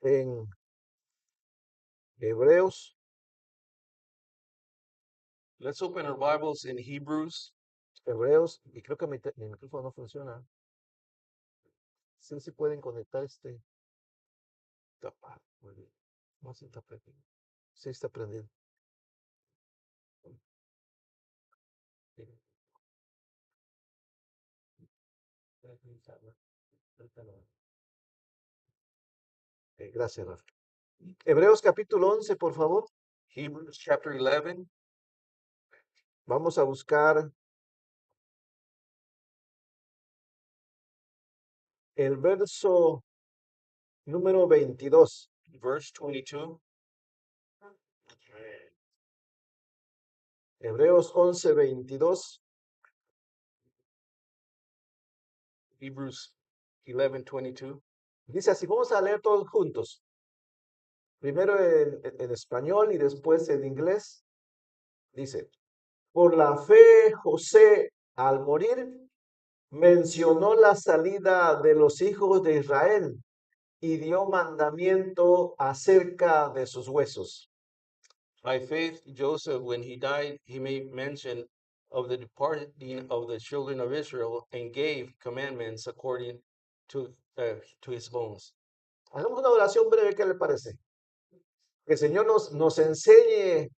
en Hebreos. Let's open our Bibles in Hebrews. Hebreos, y creo que mi micrófono no funciona. Sí pueden conectar este. Tapar. Muy bien. No, sí está prendido. Sí está prendido. Gracias, Rafa. Hebreos capítulo 11, por favor. Hebrews chapter 11. Vamos a buscar el verso número 22. Verse 22. Hebreos 11, 22. Hebrews 11:22. Dice así, vamos a leer todos juntos. Primero en español y después en inglés. Dice, por la fe José al morir mencionó la salida de los hijos de Israel y dio mandamiento acerca de sus huesos. By faith, Joseph, when he died, he made mention of the departing of the children of Israel and gave commandments according to his bones. Hagamos una oración breve, ¿qué le parece? Que el Señor nos enseñe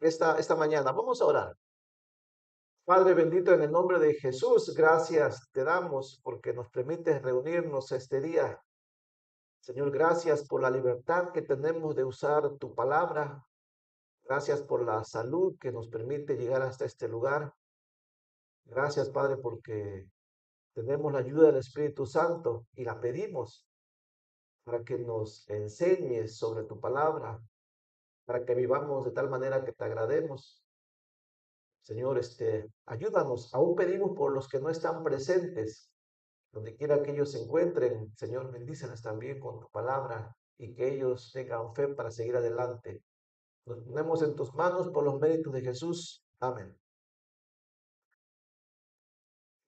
esta mañana. Vamos a orar. Padre bendito, en el nombre de Jesús, gracias te damos porque nos permites reunirnos este día. Señor, gracias por la libertad que tenemos de usar tu palabra. Gracias por la salud que nos permite llegar hasta este lugar. Gracias, Padre, porque tenemos la ayuda del Espíritu Santo y la pedimos para que nos enseñes sobre tu palabra, para que vivamos de tal manera que te agrademos. Señor, ayúdanos. Aún pedimos por los que no están presentes, donde quiera que ellos se encuentren. Señor, bendíceles también con tu palabra y que ellos tengan fe para seguir adelante. Nos ponemos en tus manos por los méritos de Jesús. Amén.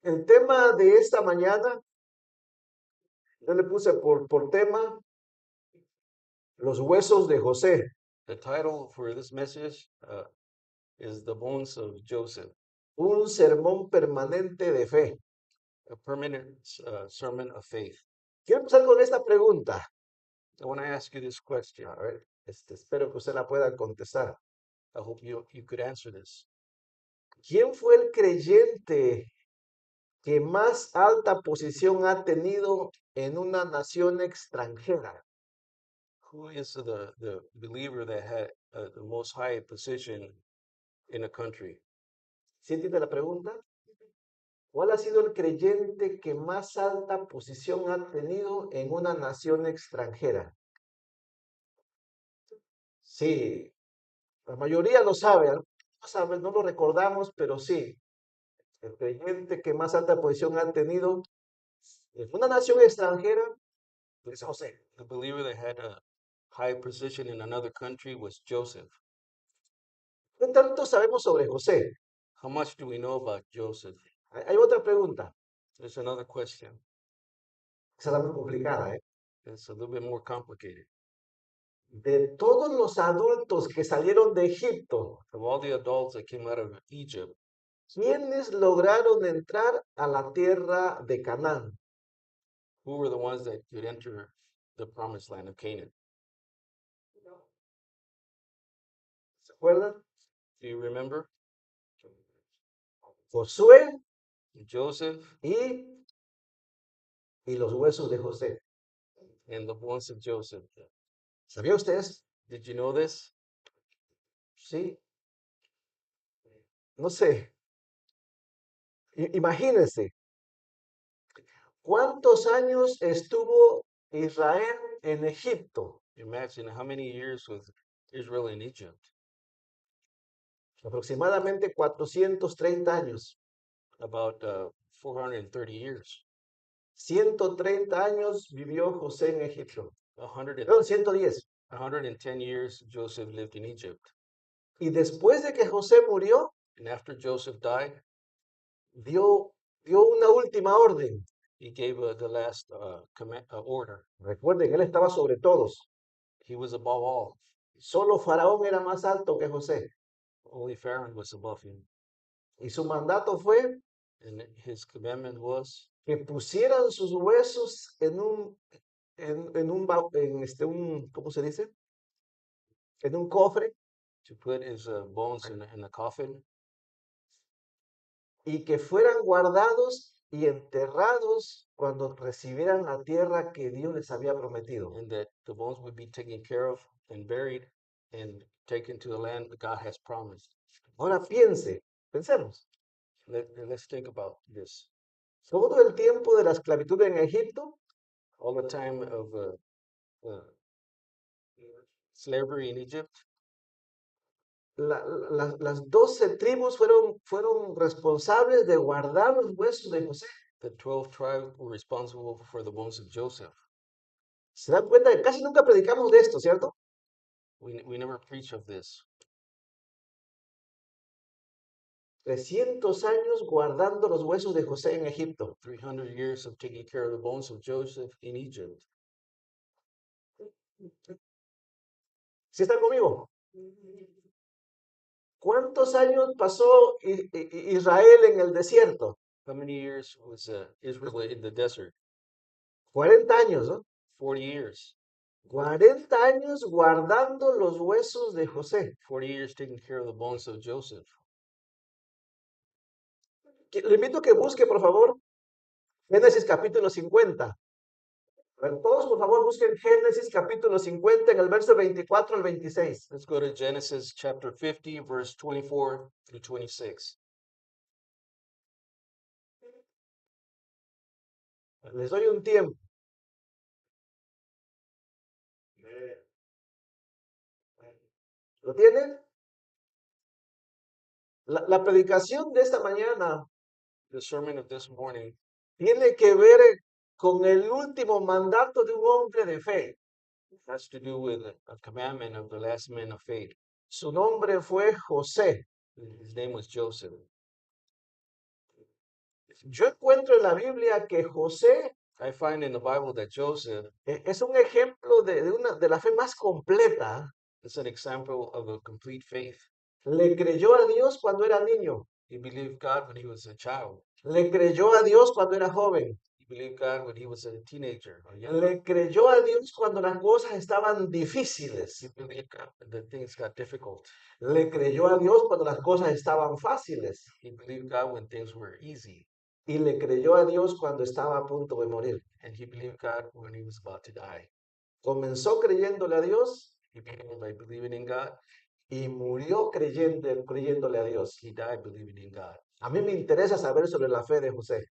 El tema de esta mañana, yo le puse por tema los huesos de José. The title for this message is The Bones of Joseph, Un sermón permanente de fe. a permanent sermon of faith. Quiero empezar con esta pregunta. I want to ask you this question. A ver, espero que usted la pueda contestar. I hope you could answer this. ¿Quién fue el creyente que más alta posición ha tenido en una nación extranjera? Who is the believer that had the most high position in a country? ¿Sí entiende la pregunta? ¿Cuál ha sido el creyente que más alta posición ha tenido en una nación extranjera? Sí, la mayoría lo sabe, no lo recordamos, pero sí, el creyente que más alta posición ha tenido en una nación extranjera es José. The believer that had a high position in another country was Joseph. ¿Qué tanto sabemos sobre José? How much do we know about Joseph? Hay otra pregunta, There's another question. esa es muy complicada, ¿eh? It's a little bit more complicated. De todos los adultos que salieron de Egipto, Of all the adults that came out of Egypt, ¿quiénes lograron entrar a la tierra de Canaán? who were the ones that could enter the promised land of Canaan? ¿Se acuerdan? Do you remember? Josué Joseph y los huesos de José. and the bones of Joseph. ¿Sabía ustedes? Did you know this? Sí. No sé. Imagínense. ¿Cuántos años estuvo Israel en Egipto? Imagine how many years was Israel in Egypt? Aproximadamente 430 años. About 430 years. 130 años vivió José en Egipto. 100, Perdón, 110. 110 years Joseph lived in Egypt. Y después de que José murió, And after Joseph died, dio una última orden. He gave the last order. Recuerden, él estaba sobre todos. He was above all. Solo Faraón era más alto que José. Only Pharaoh was above him. Y su mandato fue And his commandment was que pusieran sus huesos ¿cómo se dice? En un cofre to put his bones in a coffin y que fueran guardados y enterrados cuando recibieran la tierra que Dios les había prometido. and that the bones would be taken care of and buried and taken to the land that God has promised. Ahora pensemos, Let's think about this. todo el tiempo de la esclavitud en Egipto, All the time of slavery in Egypt, las 12 tribus fueron responsables de guardar los huesos de José. the 12 tribes were responsible for the bones of Joseph. Se dan cuenta que casi nunca predicamos de esto, ¿cierto? We never preach of this. 300 años guardando los huesos de José en Egipto. 300 years of taking care of the bones of Joseph in Egypt. ¿Sí están conmigo? ¿Cuántos años pasó Israel en el desierto? How many years was Israel in the desert? 40 años, ¿no? 40 years. 40 años guardando los huesos de José. 40 years taking care of the bones of Joseph. Le invito a que busque, por favor, Génesis capítulo 50. A ver, todos, por favor, busquen Génesis capítulo 50 en el verso 24 al 26. Let's go to Genesis chapter 50, verse 24 through 26. Les doy un tiempo. ¿Lo tienen? La predicación de esta mañana The sermon of this morning tiene que ver con el último mandato de un hombre de fe. has to do with a commandment of the last man of faith. Su nombre fue José. His name was Joseph. Yo encuentro en la Biblia que José I find in the Bible that Joseph es un ejemplo de la fe más completa. is an example of a complete faith. Le creyó a Dios cuando era niño. He believed God when he was a child. Le creyó a Dios cuando era joven. He believed God when he was a teenager or young. Le creyó a Dios cuando las cosas estaban difíciles. He believed God when the things got difficult. Le creyó a Dios cuando las cosas estaban fáciles. He believed God when things were easy. Y le creyó a Dios cuando estaba a punto de morir. And he believed God when he was about to die. Comenzó creyéndole a Dios He began by believing in God. y murió creyéndole a Dios. He died believing in God. A mí me interesa saber sobre la fe de José,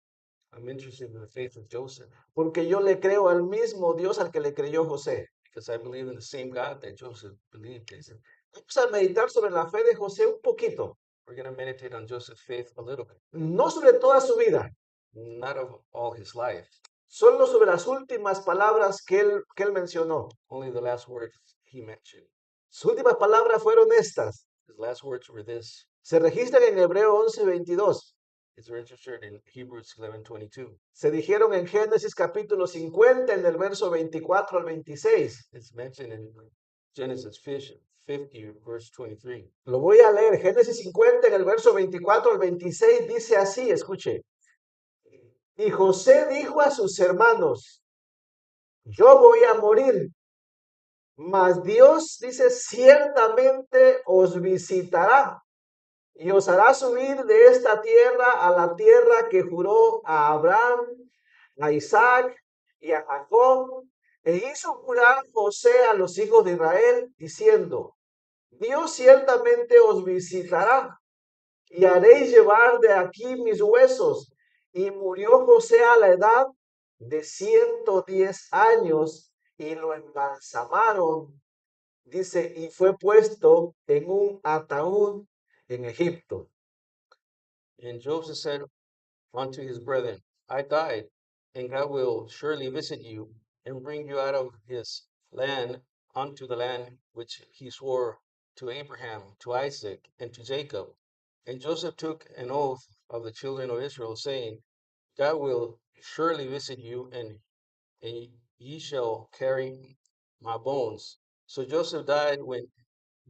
I'm interested in the faith of Joseph porque yo le creo al mismo Dios al que le creyó José. because I believe in the same God that Joseph believed in. Vamos a meditar sobre la fe de José un poquito, We're going to meditate on Joseph's faith a little bit, no sobre toda su vida, not of all his life, solo sobre las últimas palabras que él mencionó. only the last words he mentioned. Sus últimas palabras fueron estas. His last words were this. Se registran en Hebreo 11:22. It's registered in Hebrews 11:22. Se dijeron en Génesis capítulo 50 en el verso 24 al 26. It's mentioned in Genesis 50, verse 23. Lo voy a leer. Génesis 50 en el verso 24 al 26 dice así, escuche. Y José dijo a sus hermanos, yo voy a morir, mas Dios dice, ciertamente os visitará y os hará subir de esta tierra a la tierra que juró a Abraham, a Isaac y a Jacob. E hizo jurar José a los hijos de Israel, diciendo, Dios ciertamente os visitará y haréis llevar de aquí mis huesos. Y murió José a la edad de 110 años y lo embalsamaron, dice, y fue puesto en un ataúd en Egipto. And Joseph said unto his brethren, I died, and God will surely visit you and bring you out of his land unto the land which he swore to Abraham, to Isaac, and to Jacob. And Joseph took an oath of the children of Israel, saying, God will surely visit you, and ye shall carry my bones. So Joseph died when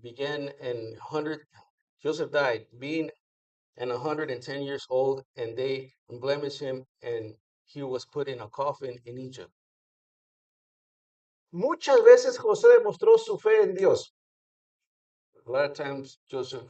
began and 100. Joseph died being and 110 years old, and they blemished him, and he was put in a coffin in Egypt. Muchas veces José demostró su fe en Dios, A lot of times Joseph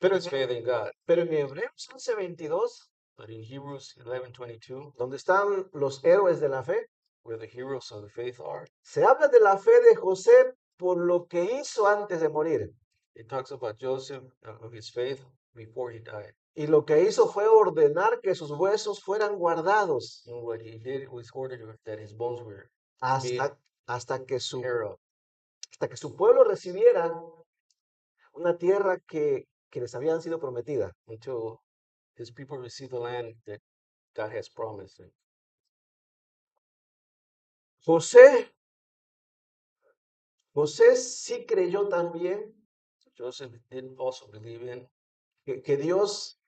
pero has faith in God, pero en Hebreos 11:22, but in Hebrews 11:22, donde están los héroes de la fe, where the heroes of the faith are, se habla de la fe de José por lo que hizo antes de morir. it talks about Joseph, of his faith before he died. Y lo que hizo fue ordenar que sus huesos fueran guardados And what he did was ordered that his bones were hasta, hasta que care of, hasta que su pueblo recibiera una tierra que les habían sido prometida. until his people receive the land that God has promised them. José, José sí creyó también Joseph did also believe in que Dios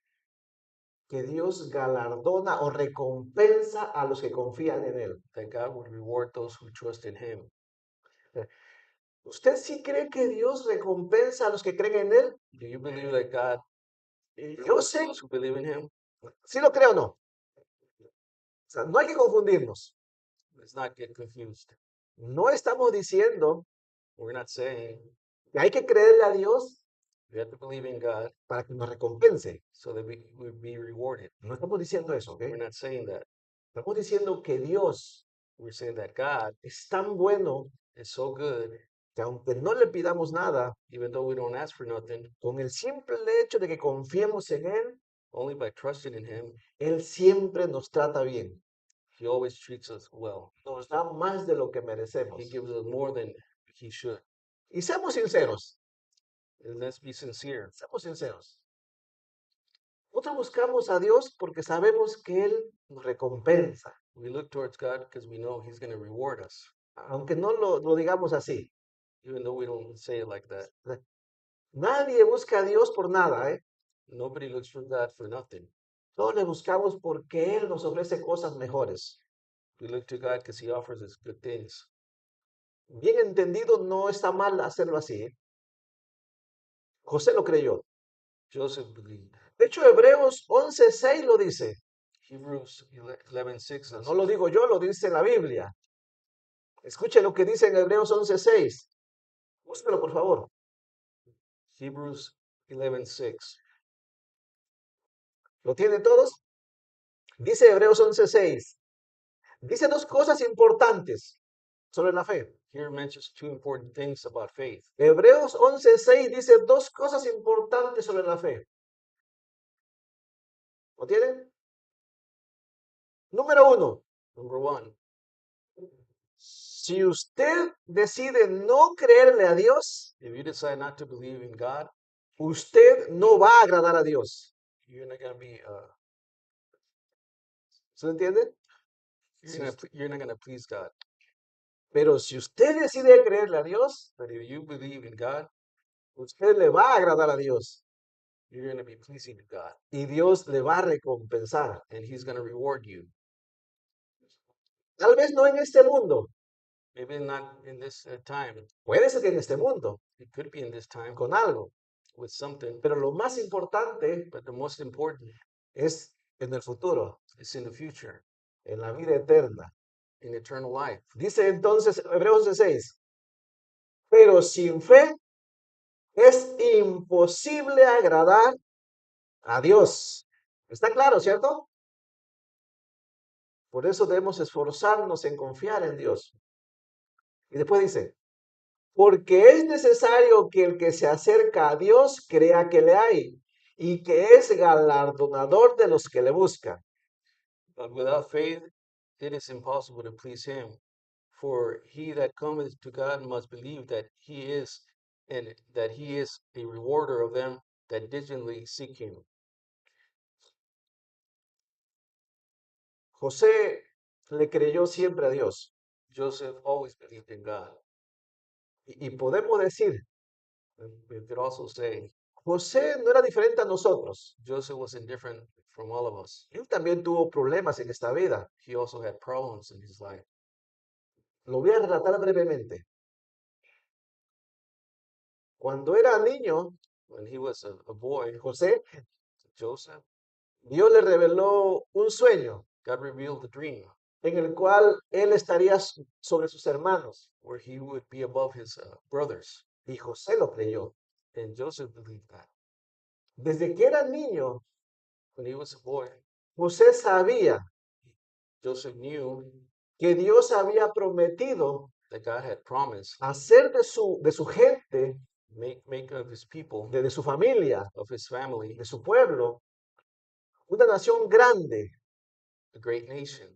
galardona o recompensa a los que confían en él. that God would reward those who trust in him. ¿Usted sí cree que Dios recompensa a los que creen en él? Do you believe that God Yo rewards sé, those who believe in him? sí lo creo o no. O sea, no hay que confundirnos. Let's not get confused. No estamos diciendo We're not saying que hay que creerle a Dios we have to believe in God para que nos recompense. so that we will be rewarded. No estamos diciendo eso, ¿ok? We're not saying that. Estamos diciendo que Dios We're saying that God es tan bueno is so good, que aunque no le pidamos nada, even though we don't ask for nothing, con el simple hecho de que confiemos en Él, only by trusting in him, Él siempre nos trata bien. he always treats us well. Nos da más de lo que He merecemos. gives us more than he should. Y seamos sinceros, And let's be sincere. seamos sinceros. Nosotros buscamos a Dios porque sabemos que Él nos recompensa, We look towards God because we know he's going to reward us, aunque no lo digamos así. even though we don't say it like that. Nadie busca a Dios por nada, ¿eh? Nobody looks for God for nothing. Todos le buscamos porque Él nos ofrece cosas mejores. We look to God because he offers us good things. Bien entendido, no está mal hacerlo así, ¿eh? José lo creyó. Joseph believed. De hecho, Hebreos 11:6 lo dice. Hebrews 11:6 says, No lo digo yo, lo dice la Biblia. Escuche lo que dice en Hebreos 11:6. Búsquelo, por favor. Hebrews 11:6. ¿Lo tienen todos? Dice Hebreos 11:6. Dice dos cosas importantes sobre la fe. Here mentions two important things about faith. Hebreos 11:6 dice dos cosas importantes sobre la fe. ¿Lo tienen? Número uno, Number one, si usted decide no creerle a Dios, if you decide not to believe in God, usted no va a agradar a Dios. you're not going to be ¿Se entiende? you're not going to please God. Pero si usted decide creerle a Dios, But if you believe in God, usted le va a agradar a Dios you're going to be pleasing to God, y Dios le va a recompensar. and he's going to reward you. Tal vez no en este mundo, Maybe not in this time. puede ser que en este mundo, It could be in this time con algo, with something, pero lo más importante but the most important es en el futuro, is in the future, en la vida eterna. in eternal life. Dice entonces Hebreos 11:6, pero sin fe es imposible agradar a Dios. ¿Está claro, cierto? Por eso debemos esforzarnos en confiar en Dios. Y después dice, porque es necesario que el que se acerca a Dios crea que le hay y que es galardonador de los que le buscan. But without faith, it is impossible to please him. For he that cometh to God must believe that he is, and that he is a rewarder of them that diligently seek him. José le creyó siempre a Dios. Joseph always believed in God. Y podemos decir And we could also say José no era diferente a nosotros. Joseph wasn't different from all of us. Él también tuvo problemas en esta vida. He also had problems in his life. Lo voy a relatar brevemente. Cuando era niño, When he was a boy, José, Joseph, Dios le reveló un sueño God revealed a dream en el cual él estaría sobre sus hermanos. where he would be above his brothers. Y José lo creyó. And Joseph believed that. Desde que era niño, When he was a boy, José sabía Joseph knew que Dios había prometido that God had promised hacer de su gente, make of his people, de su familia, of his family, de su pueblo, una nación grande a great nation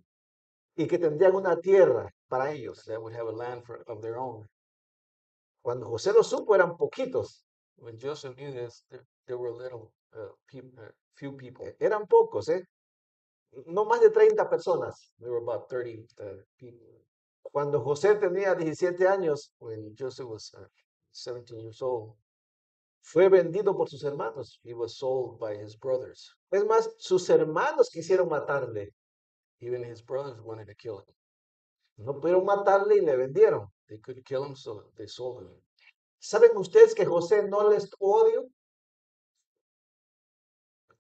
y que tendrían una tierra para ellos. that would have a land of their own. Cuando José lo supo, eran poquitos, When Joseph knew this, there were few people. eran pocos, ¿eh? No más de 30 personas. There were about 30 people. Cuando José tenía 17 años, When Joseph was 17 years old, fue vendido por sus hermanos. he was sold by his brothers. Es más, sus hermanos quisieron matarle. Even his brothers wanted to kill him. No pudieron matarle y le vendieron. They couldn't kill him, so they sold him. ¿Saben ustedes que José no les odió?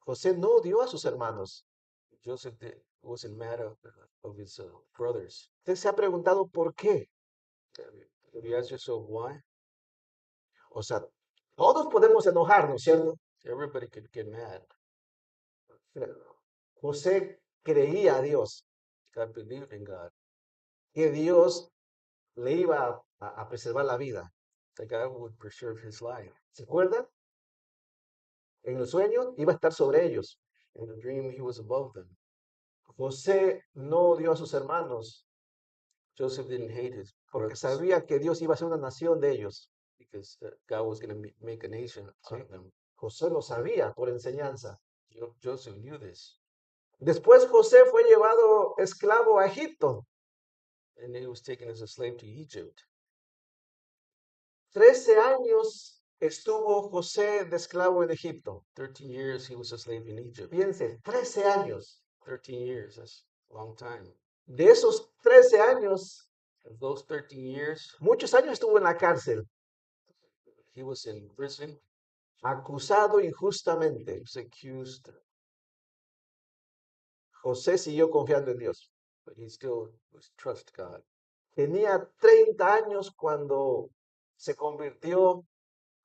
José no odió a sus hermanos. Joseph wasn't mad of his brothers. Usted se ha preguntado por qué. Have you asked yourself why? O sea, todos podemos enojarnos, ¿cierto? Everybody could get mad. José creía a Dios, God believed in God, que Dios le iba a preservar la vida. that God would preserve his life. ¿Se acuerdan? En el sueño iba a estar sobre ellos. In the dream, he was above them. José no odió a sus hermanos Joseph didn't hate his porque brothers sabía que Dios iba a ser una nación de ellos. because God was going to make a nation out of them. José lo sabía por enseñanza. Joseph knew this. Después José fue llevado esclavo a Egipto. And he was taken as a slave to Egypt. 13 años estuvo José de esclavo en Egipto. 13 years he was a slave in Egypt. Piense, 13 años. 13 years, that's a long time. De esos 13 años, Of those 13 years, muchos años estuvo en la cárcel, he was in prison. acusado He injustamente. was accused, José siguió confiando en Dios. but he still was trust God. Tenía 30 años cuando se convirtió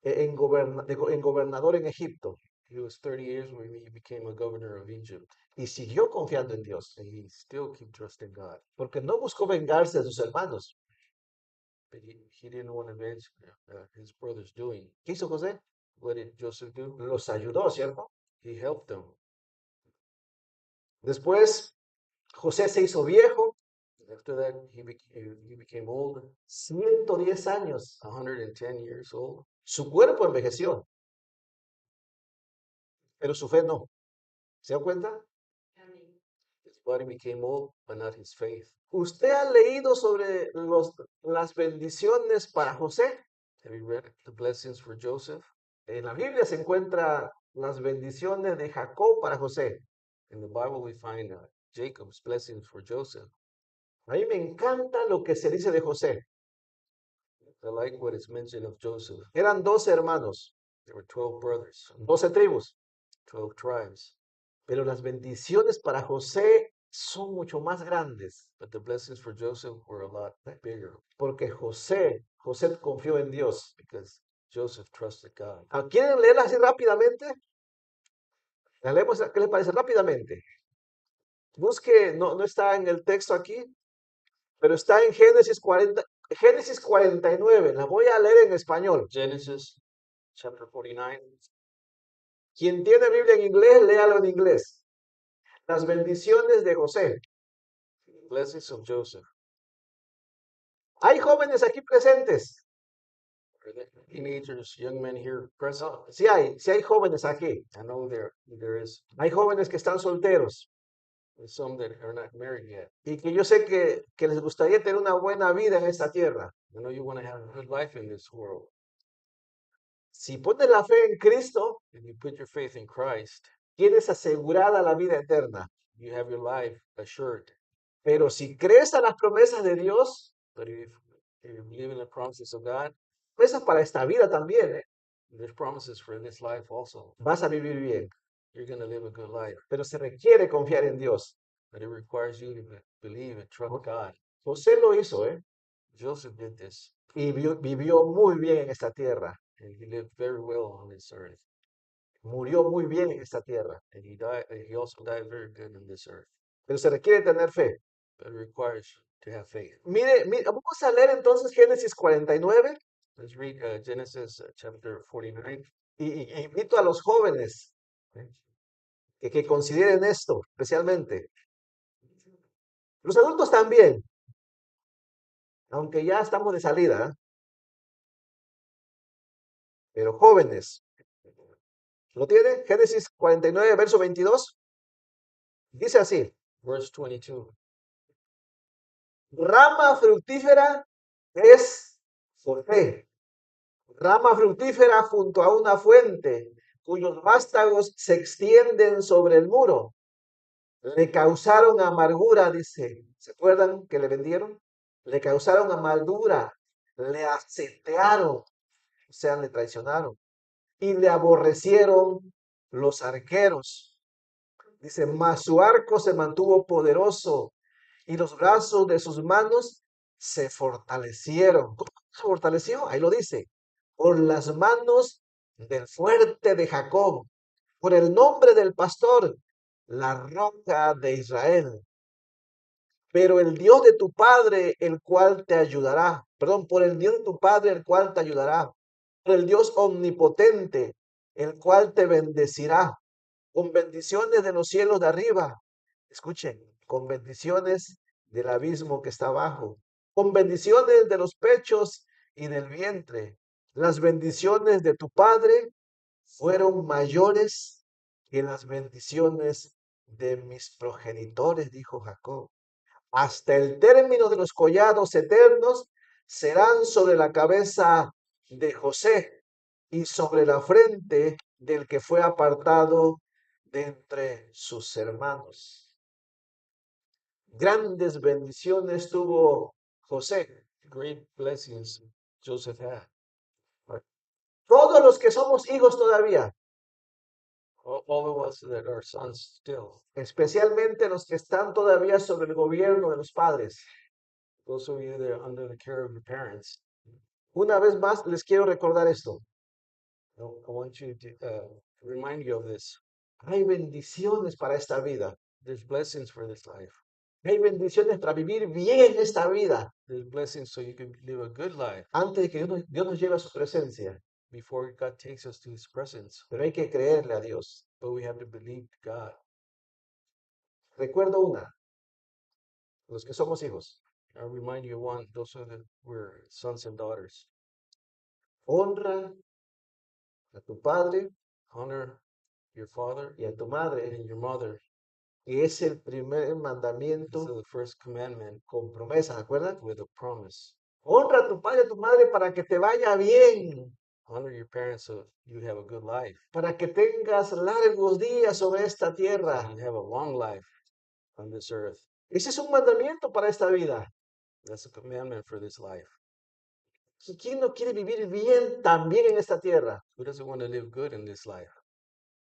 en gobernador en Egipto He was 30 years when he became a governor of Egypt. y siguió confiando en Dios, And he still kept trusting God. porque no buscó vengarse de sus hermanos. But he didn't want to avenge his brother's doing. ¿Qué hizo José? What did Joseph do? Los ayudó, ¿cierto? He helped them. Después, José se hizo viejo, After that, he became old, 110 años. 110 years old. Su cuerpo envejeció, pero su fe no. ¿Se da cuenta? His body became old, but not his faith. ¿Usted ha leído sobre las bendiciones para José? Have you read the blessings for Joseph? En la Biblia se encuentra las bendiciones de Jacob para José. In the Bible, we find Jacob's blessings for Joseph. A mí me encanta lo que se dice de José. I like what is mentioned of Joseph. Eran 12 hermanos, There were 12 brothers, 12 tribus, 12 tribes, pero las bendiciones para José son mucho más grandes, but the blessings for Joseph were a lot bigger porque José confió en Dios. because Joseph trusted God. ¿Quieren leerla así rápidamente? La leemos, ¿qué les parece? Rápidamente. Busque, no está en el texto aquí, pero está en Génesis 49. La voy a leer en español. Genesis chapter 49. Quien tiene Biblia en inglés, léalo en inglés. Las bendiciones de José. Blessings of Joseph. Hay jóvenes aquí presentes. Are there teenagers, young men here present? Sí hay jóvenes aquí. I know there is Hay jóvenes que están solteros some that are not married yet. y que yo sé que les gustaría tener una buena vida en esta tierra. I know you want to have a good life in this world. Si pones la fe en Cristo, if you put your faith in Christ, tienes asegurada la vida eterna. you have your life assured. Pero si crees a las promesas de Dios, But if you believe in the promises of God, promesas para esta vida también, ¿eh? there's promises for this life also. Vas a vivir bien. You're going to live a good life. Pero se requiere confiar en Dios. But it requires you to believe and trust God. José lo hizo, ¿eh? Joseph did this, Y vivió muy bien en esta tierra. and he lived very well on this earth. Murió muy bien en esta tierra. And he also died very good on this earth. Pero se requiere tener fe. But it requires to have faith. Mire, vamos a leer entonces Génesis 49 Let's read Genesis chapter 49. e invito a los jóvenes que consideren esto especialmente. Los adultos también, aunque ya estamos de salida, ¿eh? Pero jóvenes. ¿Lo tiene? Génesis 49, verso 22. Dice así: Verse 22. rama fructífera es José, rama fructífera junto a una fuente, cuyos vástagos se extienden sobre el muro. Le causaron amargura, dice. ¿Se acuerdan que le vendieron? Le causaron amargura, le asetearon, o sea, le traicionaron, y le aborrecieron los arqueros. Dice, mas su arco se mantuvo poderoso y los brazos de sus manos se fortalecieron. ¿Cómo se fortaleció? Ahí lo dice, por las manos del fuerte de Jacob, por el nombre del pastor, la roca de Israel. Pero el Dios de tu padre, el cual te ayudará, perdón, por el Dios de tu padre, el cual te ayudará, por el Dios omnipotente, el cual te bendecirá, con bendiciones de los cielos de arriba. Escuchen, con bendiciones del abismo que está abajo, con bendiciones de los pechos y del vientre. Las bendiciones de tu padre fueron mayores que las bendiciones de mis progenitores, dijo Jacob. Hasta el término de los collados eternos serán sobre la cabeza de José y sobre la frente del que fue apartado de entre sus hermanos. Grandes bendiciones tuvo José. Great blessings Joseph had. Todos los que somos hijos todavía, All of us that are sons still, especialmente los que están todavía sobre el gobierno de los padres. those of you that are under the care of your parents, Una vez más les quiero recordar esto. I want you to remind you of this. Hay bendiciones para esta vida. There's blessings for this life. Hay bendiciones para vivir bien esta vida There's blessings so you can live a good life antes de que Dios nos lleve a su presencia. before God takes us to His presence. Pero hay que creerle a Dios. But we have to believe God. Recuerdo una, los que somos hijos. I'll remind you of one, those are the we're sons and daughters. Honra a tu padre Honor your father y a tu madre, and your mother. que es el primer This mandamiento is the first commandment con promesa, ¿de acuerdo? with a promise. Honra a tu padre y a tu madre para que te vaya bien, Honor your parents so you have a good life. para que tengas largos días sobre esta tierra. You have a long life on this earth. Ese es un mandamiento para esta vida. That's a commandment for this life. ¿Quién no quiere vivir bien también en esta tierra? Who doesn't want to live good in this life?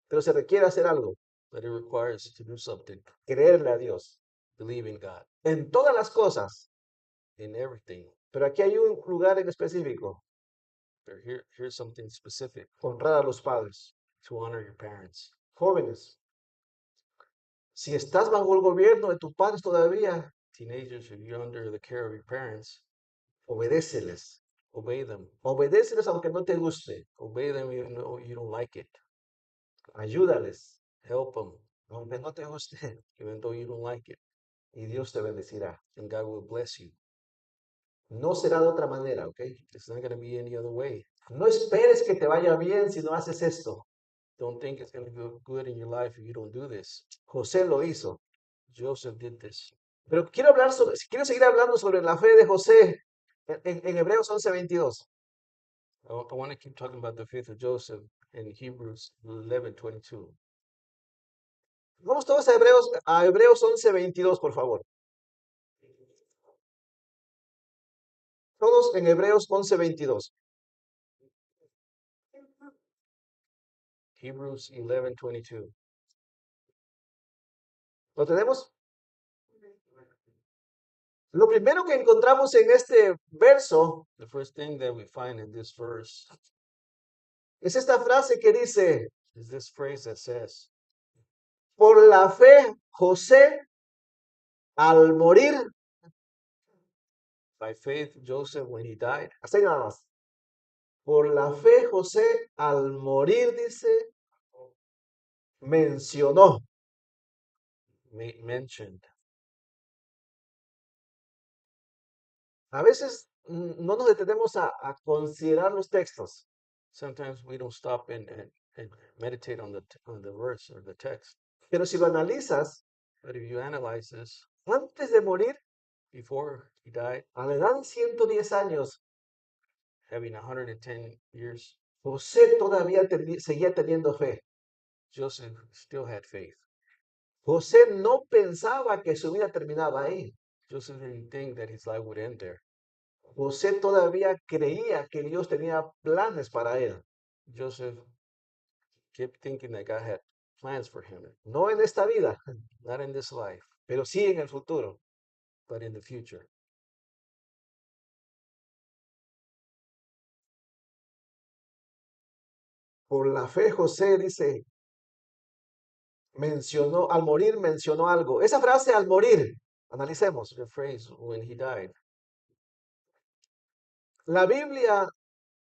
Pero se requiere hacer algo, But it requires to do something. creerle a Dios Believe in God en todas las cosas. in everything. Pero aquí hay un lugar en específico, But here's something specific honrar a los padres. to honor your parents. Jóvenes, si estás bajo el gobierno de tus padres todavía, Teenagers, if you're under the care of your parents, obedéceles. obey them. Obedéceles aunque no te guste. Obey them even though you don't like it. Ayúdales Help them aunque no te guste. even though you don't like it. Y Dios te bendecirá. And God will bless you. No será de otra manera, ¿ok? It's not going to be any other way. No esperes que te vaya bien si no haces esto. Don't think it's going to go good in your life if you don't do this. José lo hizo. Joseph did this. Pero quiero seguir hablando sobre la fe de José en Hebreos 11:22. I want to keep talking about the faith of Joseph in Hebrews 11:22. Vamos todos a Hebreos 11:22, por favor. Todos en Hebreos 11:22. Hebrews 11:22. ¿Lo tenemos? Lo primero que encontramos en este verso The first thing that we find in this verse es esta frase que dice, is this phrase that says, por la fe, José, al morir, by faith, Joseph, when he died, hasta ahí nada más. Por la fe, José, al morir, dice, mencionó. mentioned. A veces no nos detenemos a considerar los textos, Sometimes we don't stop and meditate on the verse or the text. pero si lo analizas, But if you analyze this, antes de morir, before he died, a la edad de 110 años, having 110 years, José todavía seguía teniendo fe. Joseph still had faith. José no pensaba que su vida terminaba ahí. Joseph didn't think that his life would end there. José todavía creía que Dios tenía planes para él. Joseph kept thinking that God had plans for him, No en esta vida, not in this life, pero sí en el futuro. but in the future. Por la fe, José dice, al morir mencionó algo. Esa frase al morir, analicemos. The phrase when he died, La Biblia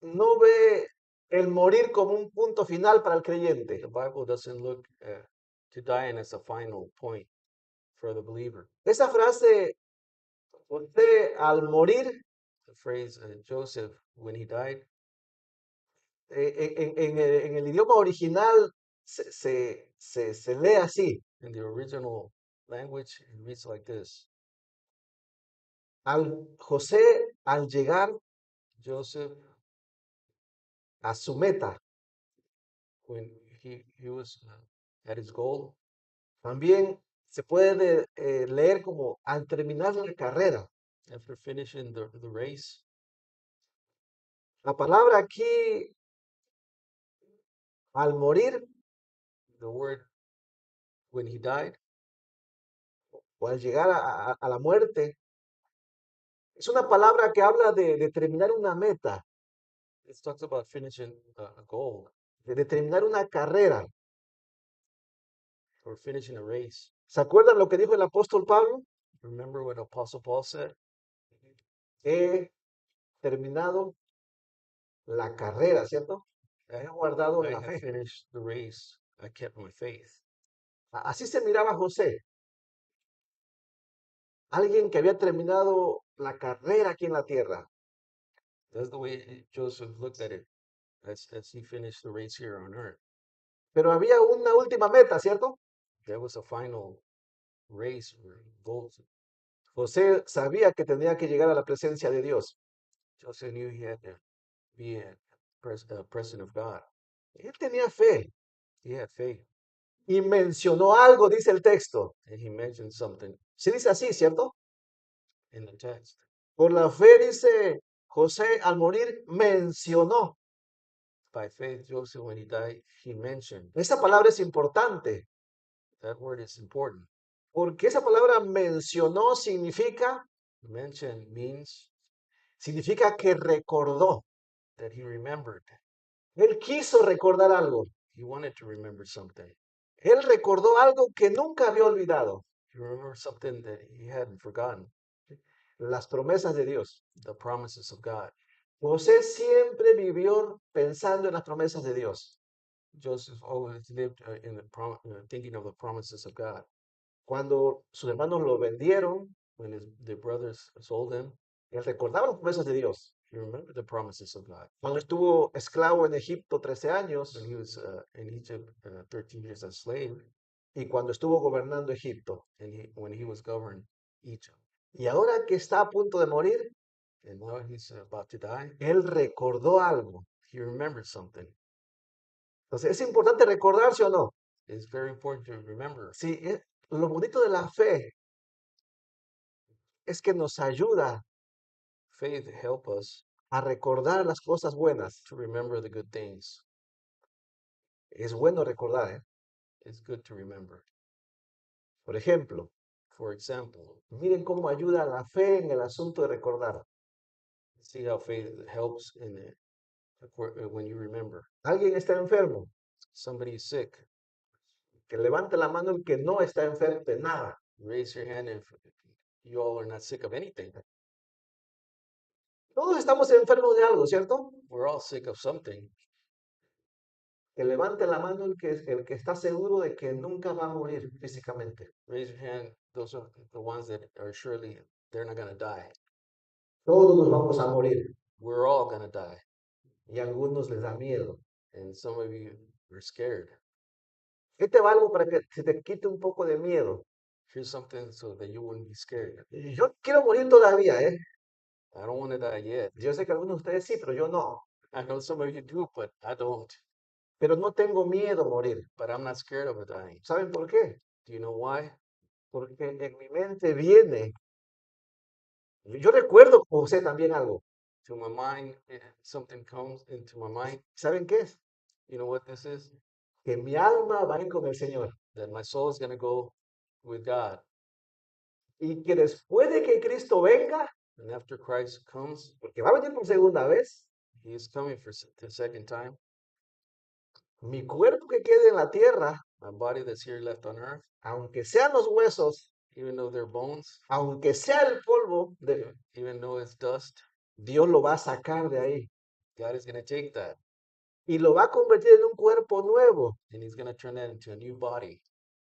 no ve el morir como un punto final para el creyente. the Bible doesn't look to dying as a final point for the believer. Esa frase, José al morir, The phrase Joseph when he died, en el idioma original se lee así. in the original language, it reads like this. José al llegar Joseph, a su meta, when he was at his goal, también se puede leer como al terminar la carrera. after finishing the race, La palabra aquí, al morir the word when he died, o al llegar a la muerte, es una palabra que habla de terminar una meta, it talks about finishing a goal de terminar una carrera. or finishing a race. ¿Se acuerdan lo que dijo el apóstol Pablo? Remember what Apostle Paul said? He terminado la carrera, ¿cierto? He guardado I la have fe. finished the race. I kept my faith. Así se miraba José. Alguien que había terminado la carrera aquí en la tierra. That's the way Joseph looked at it as he finished the race here on earth. Pero había una última meta, ¿cierto? There was a final race or goal. José sabía que tenía que llegar a la presencia de Dios. Joseph knew he had to be a present of God. Él tenía fe He had faith, y mencionó algo, dice el texto. and he mentioned something Se dice así, ¿cierto? in the text. Por la fe, dice José, al morir, mencionó. By faith, Joseph, when he died, he mentioned. Esa palabra es importante, That word is important. porque esa palabra mencionó Mention means significa que recordó. that he remembered. Él quiso recordar algo. He wanted to remember something. Él recordó algo que nunca había olvidado. He remembered something that he hadn't forgotten. Las promesas de Dios. The promises of God. José siempre vivió pensando en las promesas de Dios. Joseph always lived thinking of the promises of God. Cuando sus hermanos lo vendieron, When the brothers sold him, él recordaba las promesas de Dios. he remembered the promises of God. Cuando estuvo esclavo en Egipto 13 años When he was in Egypt 13 years as slave, y cuando estuvo gobernando Egipto. and when he was governed Egypt. Y ahora que está a punto de morir, and now he's about to die. Él recordó algo. He remembered something. Entonces, ¿es importante recordarse o no? It's very important to remember. Sí, lo bonito de la fe es que nos ayuda Faith help us a recordar las cosas buenas. to remember the good things. Es bueno recordar, ¿eh? It's good to remember. Por ejemplo, For example, miren cómo ayuda la fe en el asunto de recordar. see how faith helps when you remember. Alguien está enfermo, Somebody is sick. que levante la mano el que no está enfermo de nada. Raise your hand if you all are not sick of anything. Todos estamos enfermos de algo, ¿cierto? We're all sick of something. Que levante la mano el que está seguro de que nunca va a morir físicamente. Raise your hand. Those are the ones that are surely they're not going to die. Todos nos vamos a morir We're all going to die. y a algunos les da miedo. And some of you are scared. ¿Qué te va algo para que se te quite un poco de miedo? Here's something so that you wouldn't be scared. Yo quiero morir todavía, ¿eh? I don't want to die yet. Yo sé que algunos de ustedes sí, pero yo no. I know some of you do, but I don't. Pero no tengo miedo a morir. But I'm not scared of dying. ¿Saben por qué? Do you know why? Porque en mi mente viene. Yo recuerdo, José, también algo. To my mind, something comes into my mind. ¿Saben qué es? You know what this is? Que mi alma va a ir con el Señor. That my soul is going to go with God. Y que después de que Cristo venga, And after Christ comes, porque va a venir por segunda vez, he is coming for the second time. mi cuerpo que quede en la tierra, My body that's here left on earth, aunque sean los huesos, even though they're bones, aunque sea el polvo, even though it's dust, Dios lo va a sacar de ahí God is going to take that y lo va a convertir en un cuerpo nuevo and he's going to turn that into a new body.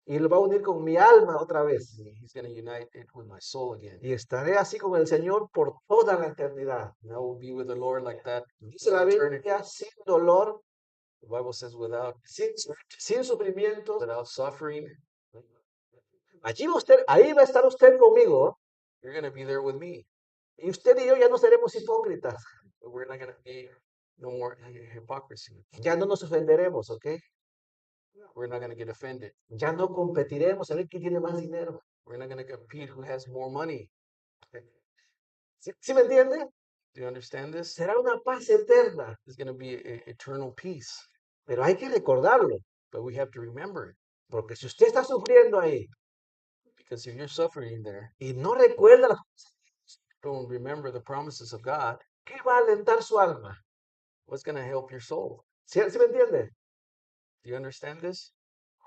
y lo va a unir con mi alma otra vez. And he's going to unite it with my soul again. Y estaré así con el Señor por toda la eternidad. And I will be with the Lord like that. Dice la Eternity. Biblia, sin dolor, The Bible says sin sufrimiento. without suffering, Ahí va a estar usted conmigo, you're going to be there with me. y usted y yo ya no seremos hipócritas. But we're not going to be no more hypocrisy. Ya no nos ofenderemos, ¿ok? We're not going to get offended. Ya no competiremos a ver quién tiene más dinero. We're not going to compete who has more money. ¿Sí me entiende? Do you understand this? Será una paz eterna, It's going to be eternal peace. pero hay que recordarlo, But we have to remember it. porque si usted está sufriendo ahí Because if you're suffering there, y no recuerda las don't remember the promises of God, ¿qué va a alentar su alma? what's going to help your soul? ¿Sí me entiende? Do you understand this?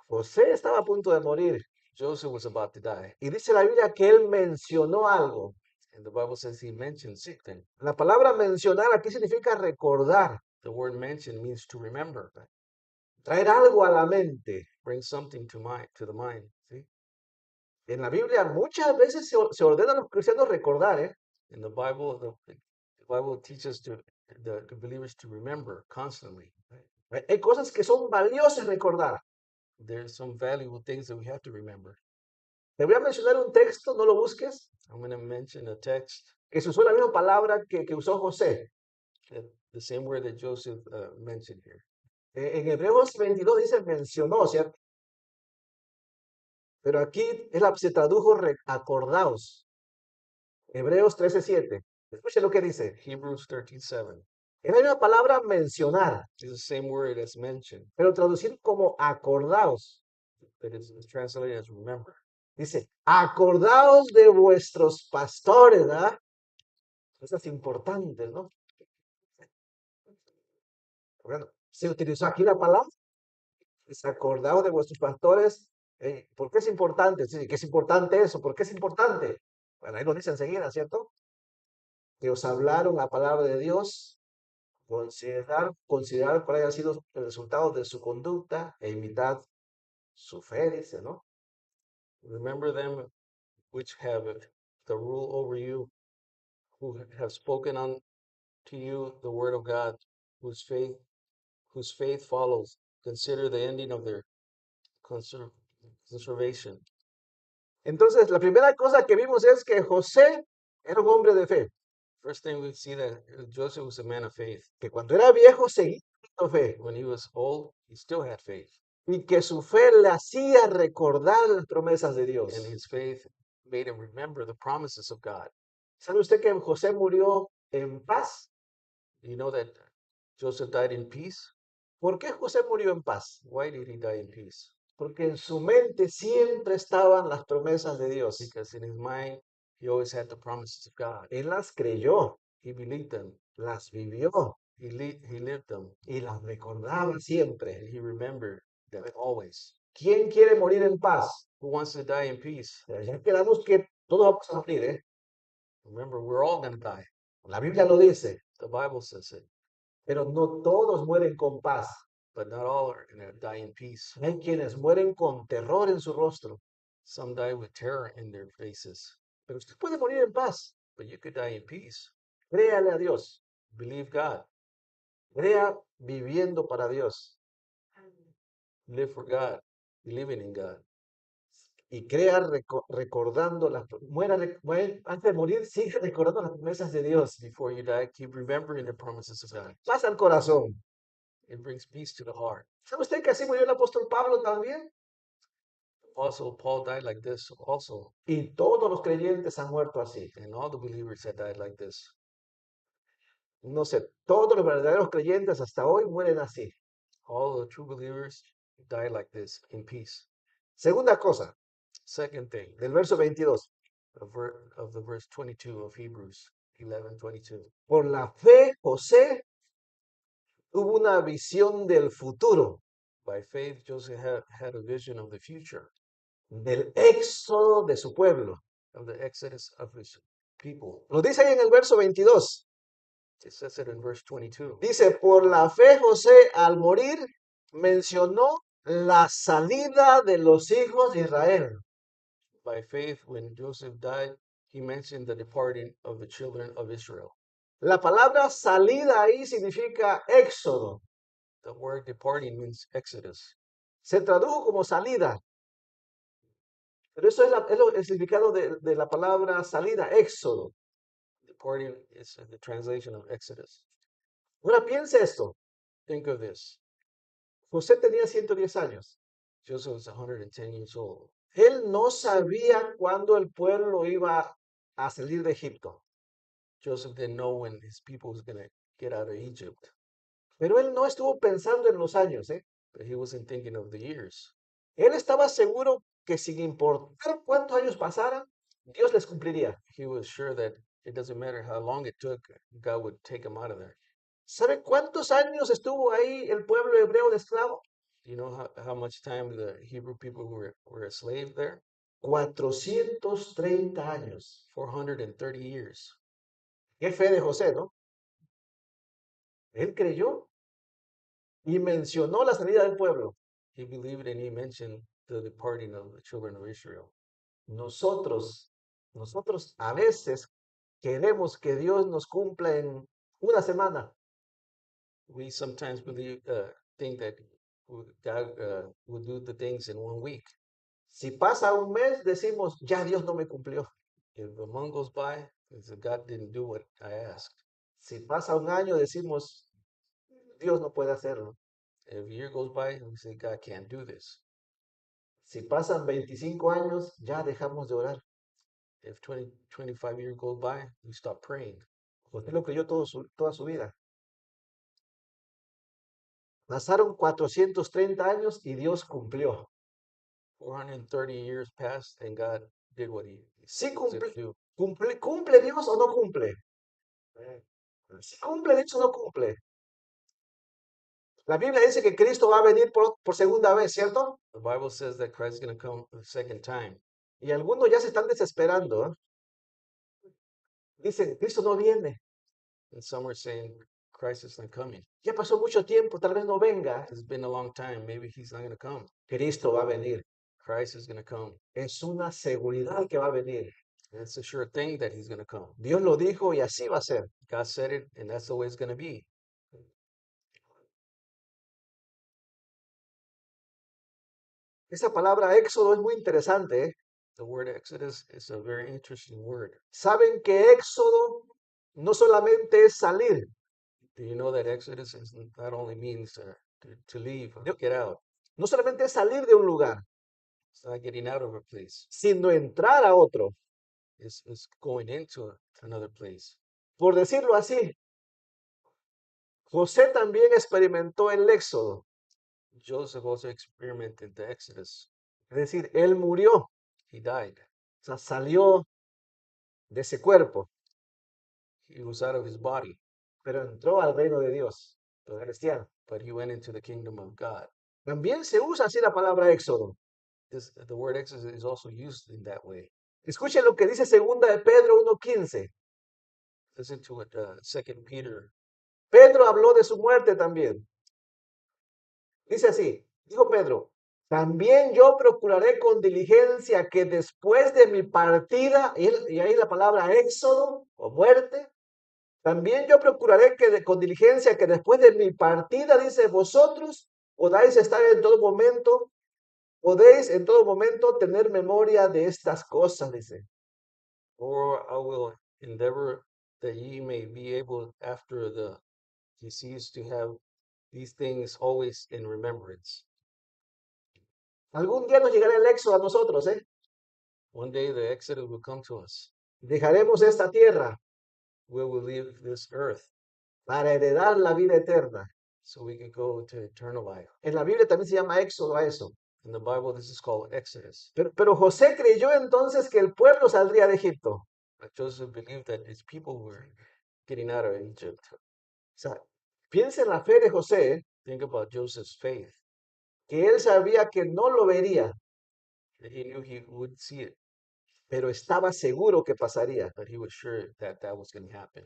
José estaba a punto de morir Joseph was about to die. y dice la Biblia que él mencionó algo. And the Bible says he mentioned something. La palabra mencionar aquí significa recordar, The word mention means to remember. traer algo a la mente. Bring something to the mind. See? En la Biblia muchas veces se ordena a los cristianos recordar, ¿eh? In the Bible, the Bible teaches the believers to remember constantly. Hay cosas que son valiosas recordar. There's some valuable things that we have to remember. Te voy a mencionar un texto, no lo busques, I'm going to mention a text, que se usó la misma palabra que usó José. the same word that Joseph mentioned here. En Hebreos 22 dice mencionó, ¿cierto? Pero aquí se tradujo acordaos. Hebreos 13:7. Escuche lo que dice. Hebrews 13:7. Es la misma palabra mencionar, It's the same word as mentioned, pero traducido como acordaos. but it's translated as remember. Dice, acordaos de vuestros pastores, ¿verdad? Eso es importante, ¿no? Bueno, se utilizó aquí la palabra. Dice, acordaos de vuestros pastores. ¿Por qué es importante? Sí, ¿qué es importante eso? ¿Por qué es importante? Bueno, ahí lo dice enseguida, ¿cierto? Que os hablaron la palabra de Dios, considerar cuál haya sido el resultado de su conducta e imitad su fe, dice, ¿no? Remember them which have the rule over you, who have spoken unto you the word of God, whose faith follows. Consider the ending of their conservation. Entonces, la primera cosa que vimos es que José era un hombre de fe. First thing we see that Joseph was a man of faith. que cuando era viejo seguía teniendo fe When he was old, he still had faith. y que su fe le hacía recordar las promesas de Dios. And his faith made him remember the promises of God. ¿Sabe usted que José murió en paz? You know that Joseph died in peace? ¿Por qué José murió en paz? Why did he die in peace? Porque en su mente siempre estaban las promesas de Dios. Because in his mind, he always had the promises of God. Él las creyó, He believed them. las vivió He lived them. y las recordaba siempre. And he remembered them always. ¿Quién quiere morir en paz? Who wants to die in peace? Pero ya quedamos que todos vamos a morir, ¿eh? Remember, we're all going to die. La Biblia lo dice, The Bible says it. pero no todos mueren con paz. But not all are going to die in peace. Hay quienes mueren con terror en su rostro. Some die with terror in their faces. Pero usted puede morir en paz. But you could die in peace. Créale a Dios. Believe God. Crea viviendo para Dios. Live for God. Believing in God. Y crea recordando las antes de morir, sigue recordando las promesas de Dios. Before you die, keep remembering the promises of God. Paz al corazón. It brings peace to the heart. ¿Sabe usted que así murió el apóstol Pablo también? Also, Paul died like this also. Y todos los creyentes han muerto así. And all the believers had died like this. No sé, todos los verdaderos creyentes hasta hoy mueren así. All the true believers die like this in peace. Segunda cosa, Second thing, del verso 22. of the verse 22 of Hebrews 11:22. Por la fe, José tuvo una visión del futuro, By faith, Joseph had a vision of the future, del éxodo de su pueblo. of the exodus of his people. Lo dice ahí en el verso 22. It says it in verse 22. Dice, por la fe José al morir mencionó la salida de los hijos de Israel. By faith, when Joseph died, he mentioned the departing of the children of Israel. La palabra salida ahí significa éxodo. The word departing means exodus. Se tradujo como salida. Pero eso es el significado de la palabra salida, éxodo. Departing is the translation of exodus. Ahora piense esto. Think of this. José tenía 110 años. Joseph was 110 years old. Él no sabía cuándo el pueblo iba a salir de Egipto. Joseph didn't know when his people was going to get out of Egypt, Pero él no estuvo pensando en los años, ¿eh? but he wasn't thinking of the years. Él estaba seguro que sin importar cuántos años pasaran, Dios les cumpliría. He was sure that it doesn't matter how long it took, God would take him out of there. ¿Sabe cuántos años estuvo ahí el pueblo hebreo de esclavo? Do you know how much time the Hebrew people were a slave there? 430 años. 430 years. Qué fe de José, ¿no? Él creyó y mencionó la salida del pueblo. He believed and he mentioned the departing of the children of Israel. Nosotros a veces queremos que Dios nos cumpla en una semana. We sometimes think that God will do the things in 1 week. Si pasa un mes, decimos, ya Dios no me cumplió. If a month goes by, it's that God didn't do what I asked. Si pasa un año, decimos, Dios no puede hacerlo. If a year goes by, we say God can't do this. Si pasan 25 años, ya dejamos de orar. If 25 years go by, we stop praying. José lo creyó toda su vida. Pasaron 430 años y Dios cumplió. 430 years passed and God did what he Sí said to do. ¿Cumple Dios o no cumple? Sí cumple Dios o no cumple. La Biblia dice que Cristo va a venir por segunda vez, ¿cierto? The Bible says that Christ is going to come the second time. Y algunos ya se están desesperando, ¿eh? Dicen, Cristo no viene. And some are saying Christ is not coming. Ya pasó mucho tiempo, tal vez no venga. It's been a long time. Maybe he's not going to come. Cristo va a venir. Christ is going to come. Es una seguridad que va a venir. It's a sure thing that he's going to come. Dios lo dijo y así va a ser. God said it, and that's the way it's going to be. Esa palabra éxodo es muy interesante, ¿eh? The word Exodus is a very interesting word. ¿Saben que éxodo no solamente es salir, Do you know that Exodus not only means to leave, no, get out? no solamente es salir de un lugar, It's not getting out of a place. sino entrar a otro. It's going into another place. Por decirlo así, José también experimentó el éxodo, Joseph also experimented the Exodus. es decir, él murió, He died. o sea, salió de ese cuerpo, He was out of his body, pero entró al reino de Dios, celestial. but he went into the kingdom of God. También se usa así la palabra éxodo. The word Exodus is also used in that way. Escuchen lo que dice segunda de Pedro 1:15. Listen to what 2 Peter. Pedro habló de su muerte también. Dice así, dijo Pedro, también yo procuraré con diligencia que después de mi partida, y ahí la palabra éxodo o muerte, también yo procuraré con diligencia que después de mi partida, dice, vosotros podáis estar en todo momento, podéis en todo momento tener memoria de estas cosas, dice. Or I will endeavor that ye may be able after the deceased to have these things always in remembrance. Algún día nos llegará el éxodo a nosotros, ¿eh? One day the Exodus will come to us. Dejaremos esta tierra We will leave this earth para heredar la vida eterna. so we can go to eternal life. En la Biblia también se llama éxodo a eso. In the Bible, this is called Exodus. Pero José creyó entonces que el pueblo saldría de Egipto. But Joseph believed that his people were getting out of Egypt. O sea, piensa en la fe de José, Think about Joseph's faith. que él sabía que no lo vería, That he knew he would see it, pero estaba seguro que pasaría. but he was sure that that was going to happen.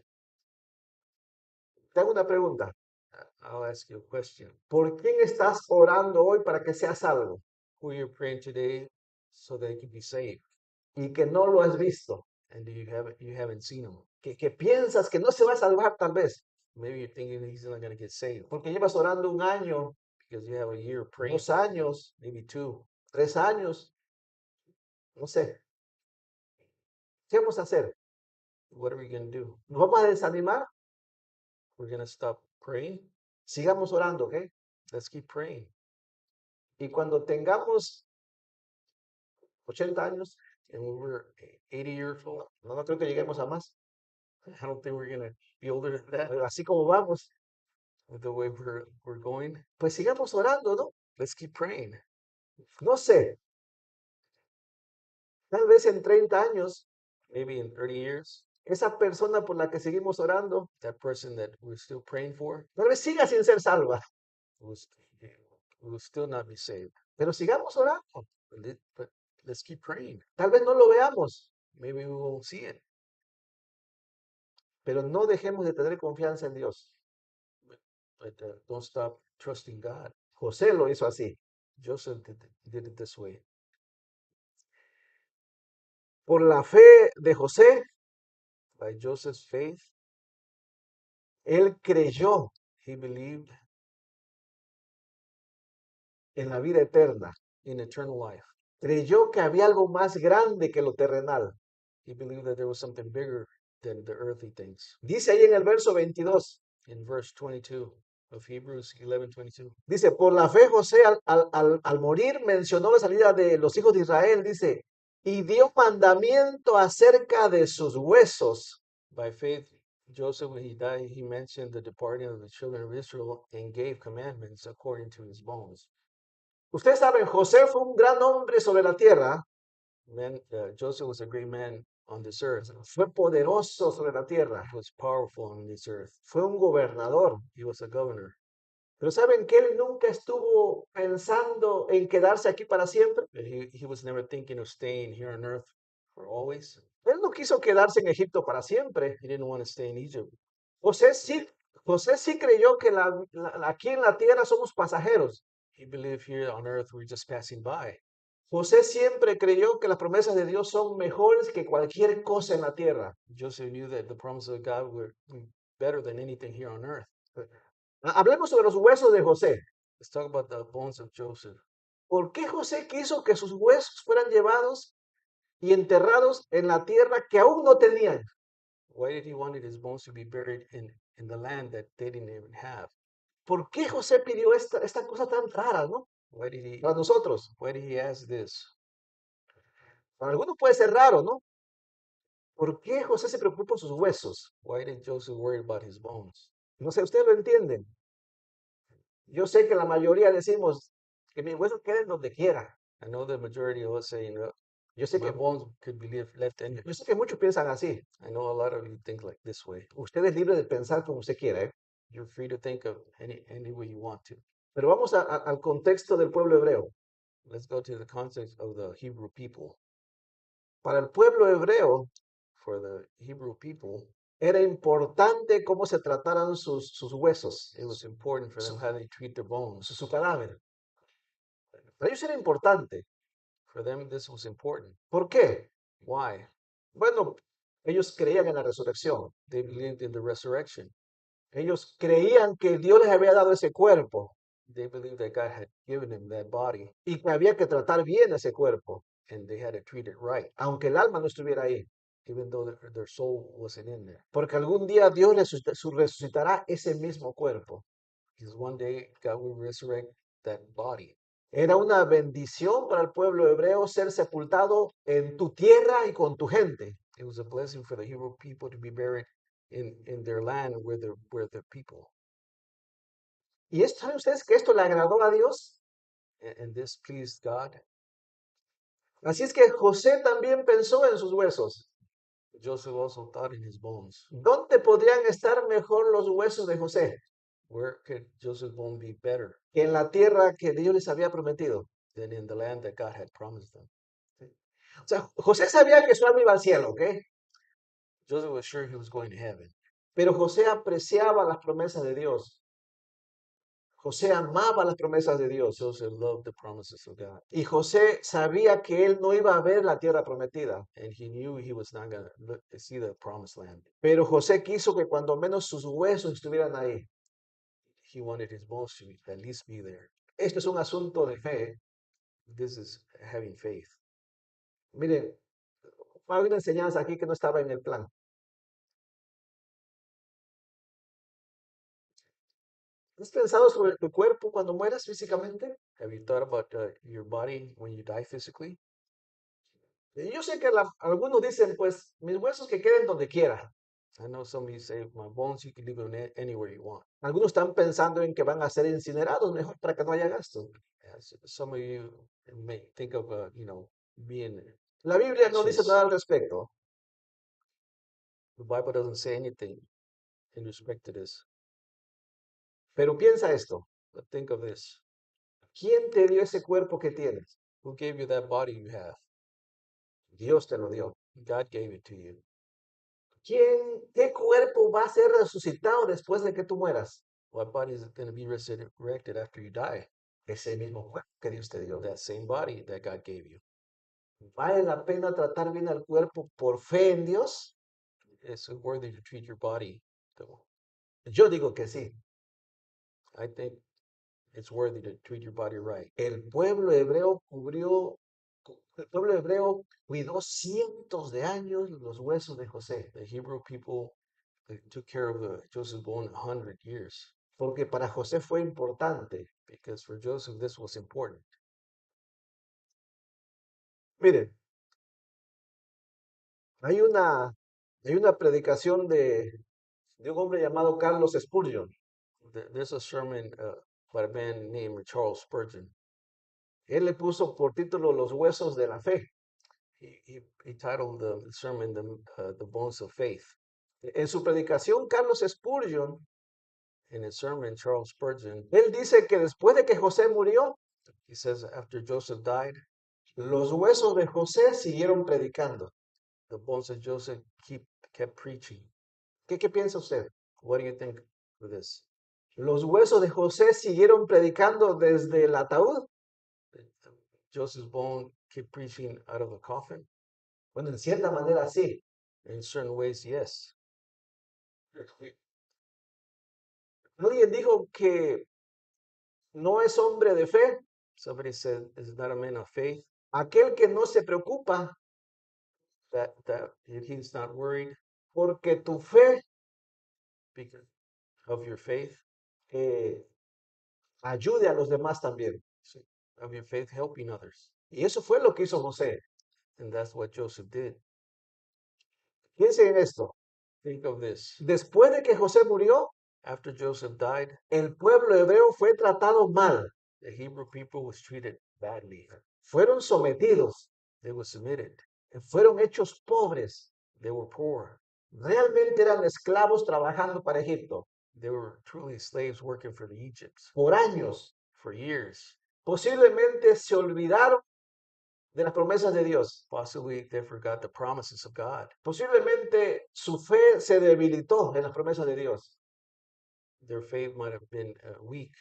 Te hago una pregunta. I'll ask you a question. ¿Por quién estás orando hoy para que seas salvo Who you're praying today so they can be saved? y que no lo has visto? And do you haven't seen him? Que piensas que no se va a salvar tal vez, Maybe you're thinking he's not going to get saved porque llevas orando 1 año, because you have a year praying, 2 años, maybe 2. 3 años, no sé. ¿Qué vamos a hacer? What are we going to do? ¿Nos vamos a desanimar? We're going to stop praying? Sigamos orando, ¿ok? Let's keep praying. Y cuando tengamos 80 años, And when we're 80 years old, no creo que lleguemos a más, I don't think we're going to be older than that pero así como vamos, with the way we're going. pues sigamos orando, ¿no? Let's keep praying. No sé, tal vez en 30 años, Maybe in 30 years, esa persona por la que seguimos orando, that person that we're still praying for tal vez siga sin ser salva, will still not be saved. pero sigamos orando. But let's keep praying. Tal vez no lo veamos, Maybe we won't see it. pero no dejemos de tener confianza en Dios. But don't stop trusting God. José lo hizo así. Joseph did it this way. Por la fe de José, By Joseph's faith, él creyó he believed en la vida eterna. in eternal life. Creyó que había algo más grande que lo terrenal. He believed that there was something bigger than the earthly things. Dice ahí en el verso 22, In verse 22 of Hebrews 11:22, dice, por la fe José al morir mencionó la salida de los hijos de Israel, dice, y dio mandamiento acerca de sus huesos. by faith, Joseph, when he died, he mentioned the departing of the children of Israel and gave commandments according to his bones. Ustedes saben, José fue un gran hombre sobre la tierra, Joseph was a great man on this earth. fue poderoso sobre la tierra, He was powerful on this earth. fue un gobernador. He was a governor. Pero saben que él nunca estuvo pensando en quedarse aquí para siempre. But he was never thinking of staying here on earth for always. Él no quiso quedarse en Egipto para siempre. He didn't want to stay in Egypt. José sí creyó que aquí en la tierra somos pasajeros. He believed here on earth we're just passing by. José siempre creyó que las promesas de Dios son mejores que cualquier cosa en la tierra. Joseph knew that the promises of God were better than anything here on earth. Hablemos sobre los huesos de José. Let's talk about the bones of Joseph. ¿Por qué José quiso que sus huesos fueran llevados y enterrados en la tierra que aún no tenían? Why did he wanted his bones to be buried in the land that they didn't even have? ¿Por qué José pidió esta cosa tan rara, no? Why did he Para nosotros. why did he ask this? Para algunos puede ser raro, ¿no? ¿Por qué José se preocupa por sus huesos? Why did Joseph worry about his bones? No sé, ustedes lo entienden. Yo sé que la mayoría decimos que mis huesos queden donde quiera. I know the majority of us saying Yo sé my que, bones could be left anywhere. yo sé que muchos piensan así. I know a lot of you think like this way. Usted es libre de pensar como usted quiera, ¿eh? You're free to think of any way you want to. Pero vamos al contexto del pueblo hebreo. Let's go to the context of the Hebrew people. Para el pueblo hebreo For the Hebrew people, era importante cómo se trataran sus huesos, it was important for them how they treat their bones. su cadáver. Para ellos era importante. For them, this was important. ¿Por qué? Why? Bueno, ellos creían en la resurrección. They believed in the resurrection. Ellos creían que Dios les había dado ese cuerpo They believed that God had given them that body y que había que tratar bien ese cuerpo, and they had to treat it right, aunque el alma no estuviera ahí. even though their soul wasn't in there. Porque algún día Dios resucitará ese mismo cuerpo. Because one day God will resurrect that body. Era una bendición para el pueblo hebreo ser sepultado en tu tierra y con tu gente. It was a blessing for the Hebrew people to be buried in their land where the people. ¿Y saben ustedes que esto le agradó a Dios? And this pleased God. Así es que José también pensó en sus huesos. Joseph also thought in his bones. ¿Dónde podrían estar mejor los huesos de José? Where could Joseph's bone be better Que en la tierra que Dios les había prometido. than in the land that God had promised them? O sea, José sabía que su alma iba al cielo, ¿ok? Joseph was sure he was going to heaven, Pero José apreciaba las promesas de Dios. José amaba las promesas de Dios. Joseph loved the promises of God, Y José sabía que él no iba a ver la tierra prometida. and he knew he was not going to see the promised land. Pero José quiso que cuando menos sus huesos estuvieran ahí. He wanted his bones to at least be there. Esto es un asunto de fe. This is having faith. Miren, hay una enseñanza aquí que no estaba en el plan. ¿Has pensado sobre tu cuerpo cuando mueras físicamente? Have you thought about your body when you die physically? Yo sé que algunos dicen, pues, mis huesos que queden donde quiera. I know some of you say, my bones, you can leave them anywhere you want. Algunos están pensando en que van a ser incinerados mejor para que no haya gasto. Some of you may think of, being. La Biblia no dice Ashes. nada al respecto. The Bible doesn't say anything in respect to this. Pero piensa esto. But think of this. ¿Quién te dio ese cuerpo que tienes? Who gave you that body you have? Dios te lo dio. God gave it to you. ¿Qué cuerpo va a ser resucitado después de que tú mueras? What body is going to be resurrected after you die? Ese mismo cuerpo que Dios te dio. That same body that God gave you. ¿Vale la pena tratar bien al cuerpo por fe en Dios? It's worthy to treat your body, though. Yo digo que sí. I think it's worthy to treat your body right. El pueblo hebreo cuidó cientos de años los huesos de José, The Hebrew people, they took care of Joseph's bone 100 years. porque para José fue importante. Because for Joseph, this was important. Miren, hay una predicación de un hombre llamado Carlos Spurgeon. There's a sermon by a man named Charles Spurgeon. Él le puso por título Los huesos de la fe. He titled the sermon the Bones of Faith. En su predicación, Carlos Spurgeon, In his sermon, Charles Spurgeon, él dice que después de que José murió, he says after Joseph died, los huesos de José siguieron predicando. the bones of Joseph kept preaching. ¿Qué piensa usted? What do you think of this? Los huesos de José siguieron predicando desde el ataúd. Joseph's bone kept preaching out of the coffin? Bueno, en cierta manera sí. In certain ways, yes. Alguien dijo que no es hombre de fe Somebody said, is not a man of faith, aquel que no se preocupa that he's not worried porque tu fe because of your faith, eh, ayude a los demás también. so of your faith helping others. Y eso fue lo que hizo José. And that's what Joseph did. Piensen en esto. Think of this. Después de que José murió, After Joseph died, el pueblo hebreo fue tratado mal. the Hebrew people was treated badly. Fueron sometidos, They were submitted. fueron hechos pobres. They were poor. Realmente eran esclavos trabajando para Egipto They were truly slaves working for the Egypts por años. for years. Posiblemente se olvidaron de las promesas de Dios. Possibly they forgot the promises of God. Posiblemente su fe se debilitó en las promesas de Dios. Their faith might have been weak.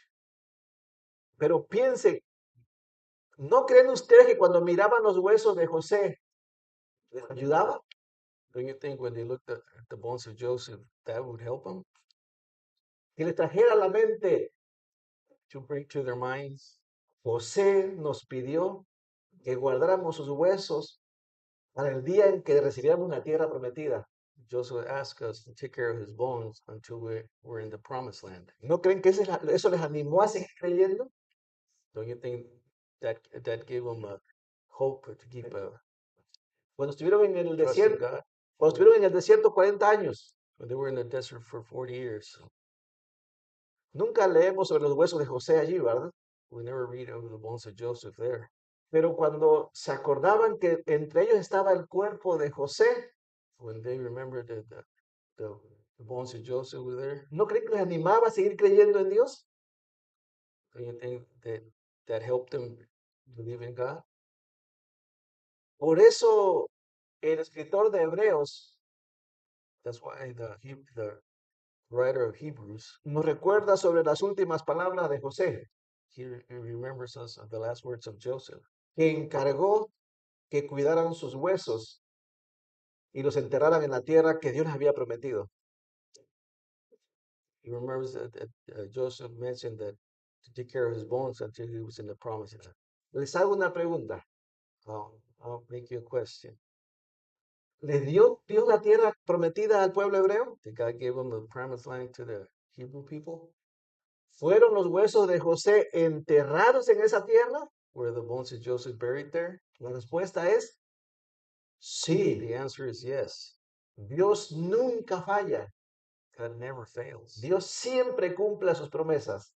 Pero piensen, ¿no creen ustedes que cuando miraban los huesos de José les ayudaba? Don't you think when they looked at the bones of Joseph, that would help them Que les trajera a la mente, to bring to their minds? José nos pidió que guardáramos sus huesos para el día en que recibiéramos una tierra prometida. Joseph asked us to take care of his bones until we're in the promised land. ¿No creen que eso les animó a seguir creyendo? Don't you think that gave them a hope to keep Cuando estuvieron en el trust in desierto, God? cuando estuvieron en el desierto 40 años, When they were in the desert for 40 years, nunca leemos sobre los huesos de José allí, ¿verdad? we never read of the bones of Joseph there. Pero cuando se acordaban que entre ellos estaba el cuerpo de José, When they remembered that the bones of Joseph were there, ¿no creen que les animaba a seguir creyendo en Dios? don't you think that helped them believe in God? Por eso el escritor de Hebreos That's why the writer of Hebrews, nos recuerda sobre las últimas palabras de José, he remembers us of the last words of Joseph. que encargó que cuidaran sus huesos y los enterraran en la tierra que Dios les había prometido. He remembers that Joseph mentioned that to take care of his bones until he was in the promised land. Les hago una pregunta. I'll make you a question. ¿Les dio Dios la tierra prometida al pueblo hebreo? Did God give him the promised land to the Hebrew people? ¿Fueron los huesos de José enterrados en esa tierra? Were the bones of Joseph buried there? La respuesta es sí. The answer is yes. Dios nunca falla. God never fails. Dios siempre cumple sus promesas.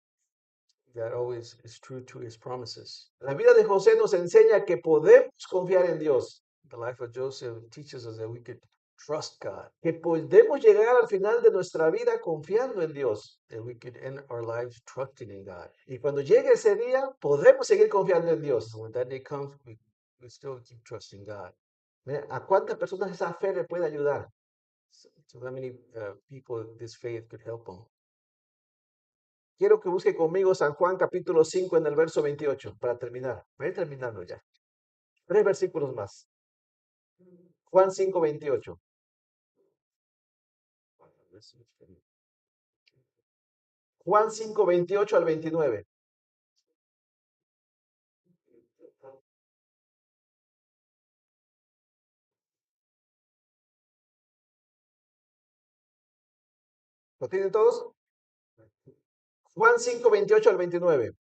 God always is true to his promises. La vida de José nos enseña que podemos confiar en Dios, The life of Joseph teaches us that we could trust God, que podemos llegar al final de nuestra vida confiando en Dios. that we could end our lives trusting in God. Y cuando llegue ese día, podemos seguir confiando en Dios. And when that day comes, we still keep trusting God. Mira, ¿a cuántas personas esa fe le puede ayudar? So that many people this faith could help them. Quiero que busque conmigo San Juan capítulo 5 en el verso 28 para terminar. Voy a ir terminando ya. 3 versículos más. Juan 5, 28. Juan 5, 28 al 29. ¿Lo tienen todos? Juan 5, 28 al 29.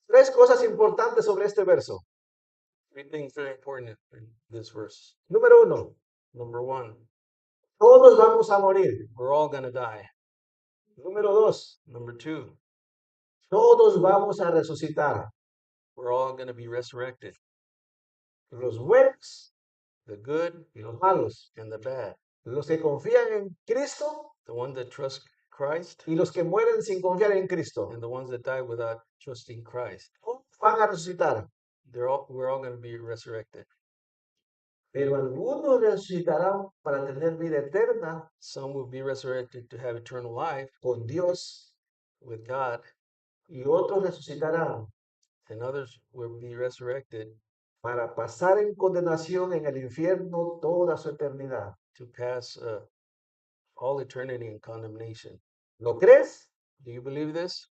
Tres cosas importantes sobre este verso. Three things very important in this verse. Número 1, Number one, todos vamos a morir. we're all going to die. Número 2, Number two, todos vamos a resucitar. we're all going to be resurrected. Los buenos The good y los malos. and the bad. Los que confían en Cristo The ones that trust Christ y los que mueren sin confiar en Cristo. and the ones that die without trusting Christ. Todos van a resucitar. We're all going to be resurrected. Pero algunos resucitarán para tener vida eterna Some will be resurrected to have eternal life con Dios with God, y otros resucitarán and others will be resurrected para pasar en condenación en el infierno toda su eternidad. to pass all eternity in condemnation. ¿Lo crees? Do you believe this?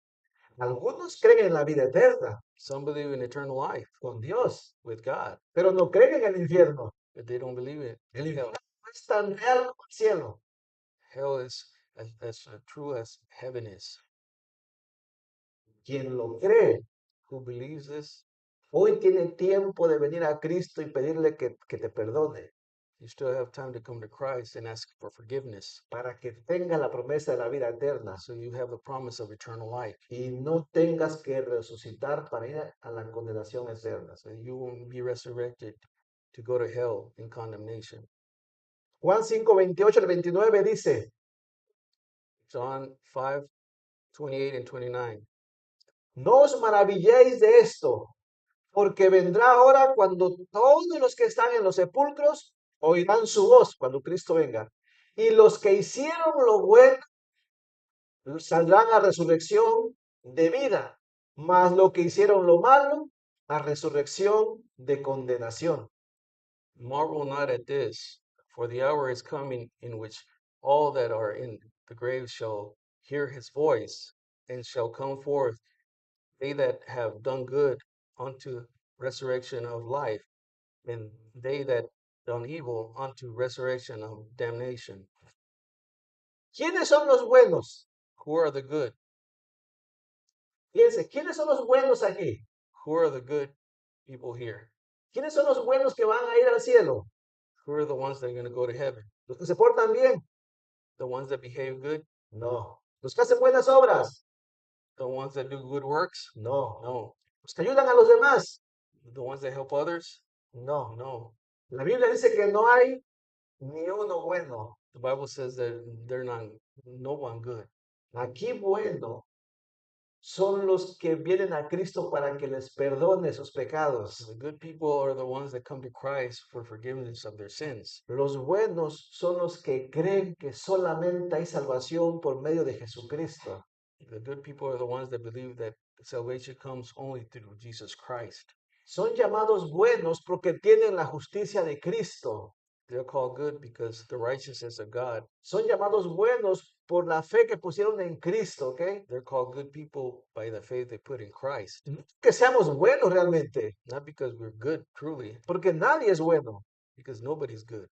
Algunos creen en la vida eterna Some believe in eternal life con Dios, with God, pero no creen en el infierno. but they don't believe it. El Hell, infierno no es tan real como el cielo. hell is as true as heaven is. Quien lo cree, Who believes this? hoy tiene tiempo de venir a Cristo y pedirle que te perdone You still have time to come to Christ and ask for forgiveness, para que tenga la promesa de la vida eterna so you have the promise of eternal life, y no tengas que resucitar para ir a la condenación eterna. so you won't be resurrected to go to hell in condemnation. Juan 5:28 al 29 dice, John 5:28 and 29. no os maravilléis de esto, porque vendrá hora cuando todos los que están en los sepulcros oirán su voz cuando Cristo venga. Y los que hicieron lo bueno saldrán a resurrección de vida, mas los que hicieron lo malo a resurrección de condenación. Marvel not at this, for the hour is coming in which all that are in the grave shall hear his voice, and shall come forth, they that have done good unto resurrection of life, and they that done evil unto resurrection of damnation. ¿Quiénes son los buenos? Who are the good? Fíjense, ¿quiénes son los buenos aquí? Who are the good people here? ¿Quiénes son los buenos que van a ir al cielo? Who are the ones that are going to go to heaven? ¿Los que se portan bien? The ones that behave good? No. ¿Los que hacen buenas obras? The ones that do good works? No. No. ¿Los que ayudan a los demás? The ones that help others? No. No. La Biblia dice que no hay ni uno bueno. The Bible says that they're not no one good. Aquí bueno son los que vienen a Cristo para que les perdone sus pecados. The good people are the ones that come to Christ for forgiveness of their sins. Los buenos son los que creen que solamente hay salvación por medio de Jesucristo. The good people are the ones that believe that salvation comes only through Jesus Christ. Son llamados buenos porque tienen la justicia de Cristo. They're called good because the righteousness of God. Son llamados buenos por la fe que pusieron en Cristo, ¿ok? They're called good people by the faith they put in Christ. No que seamos buenos realmente, Not because we're good, truly, porque nadie es bueno. because nobody's good.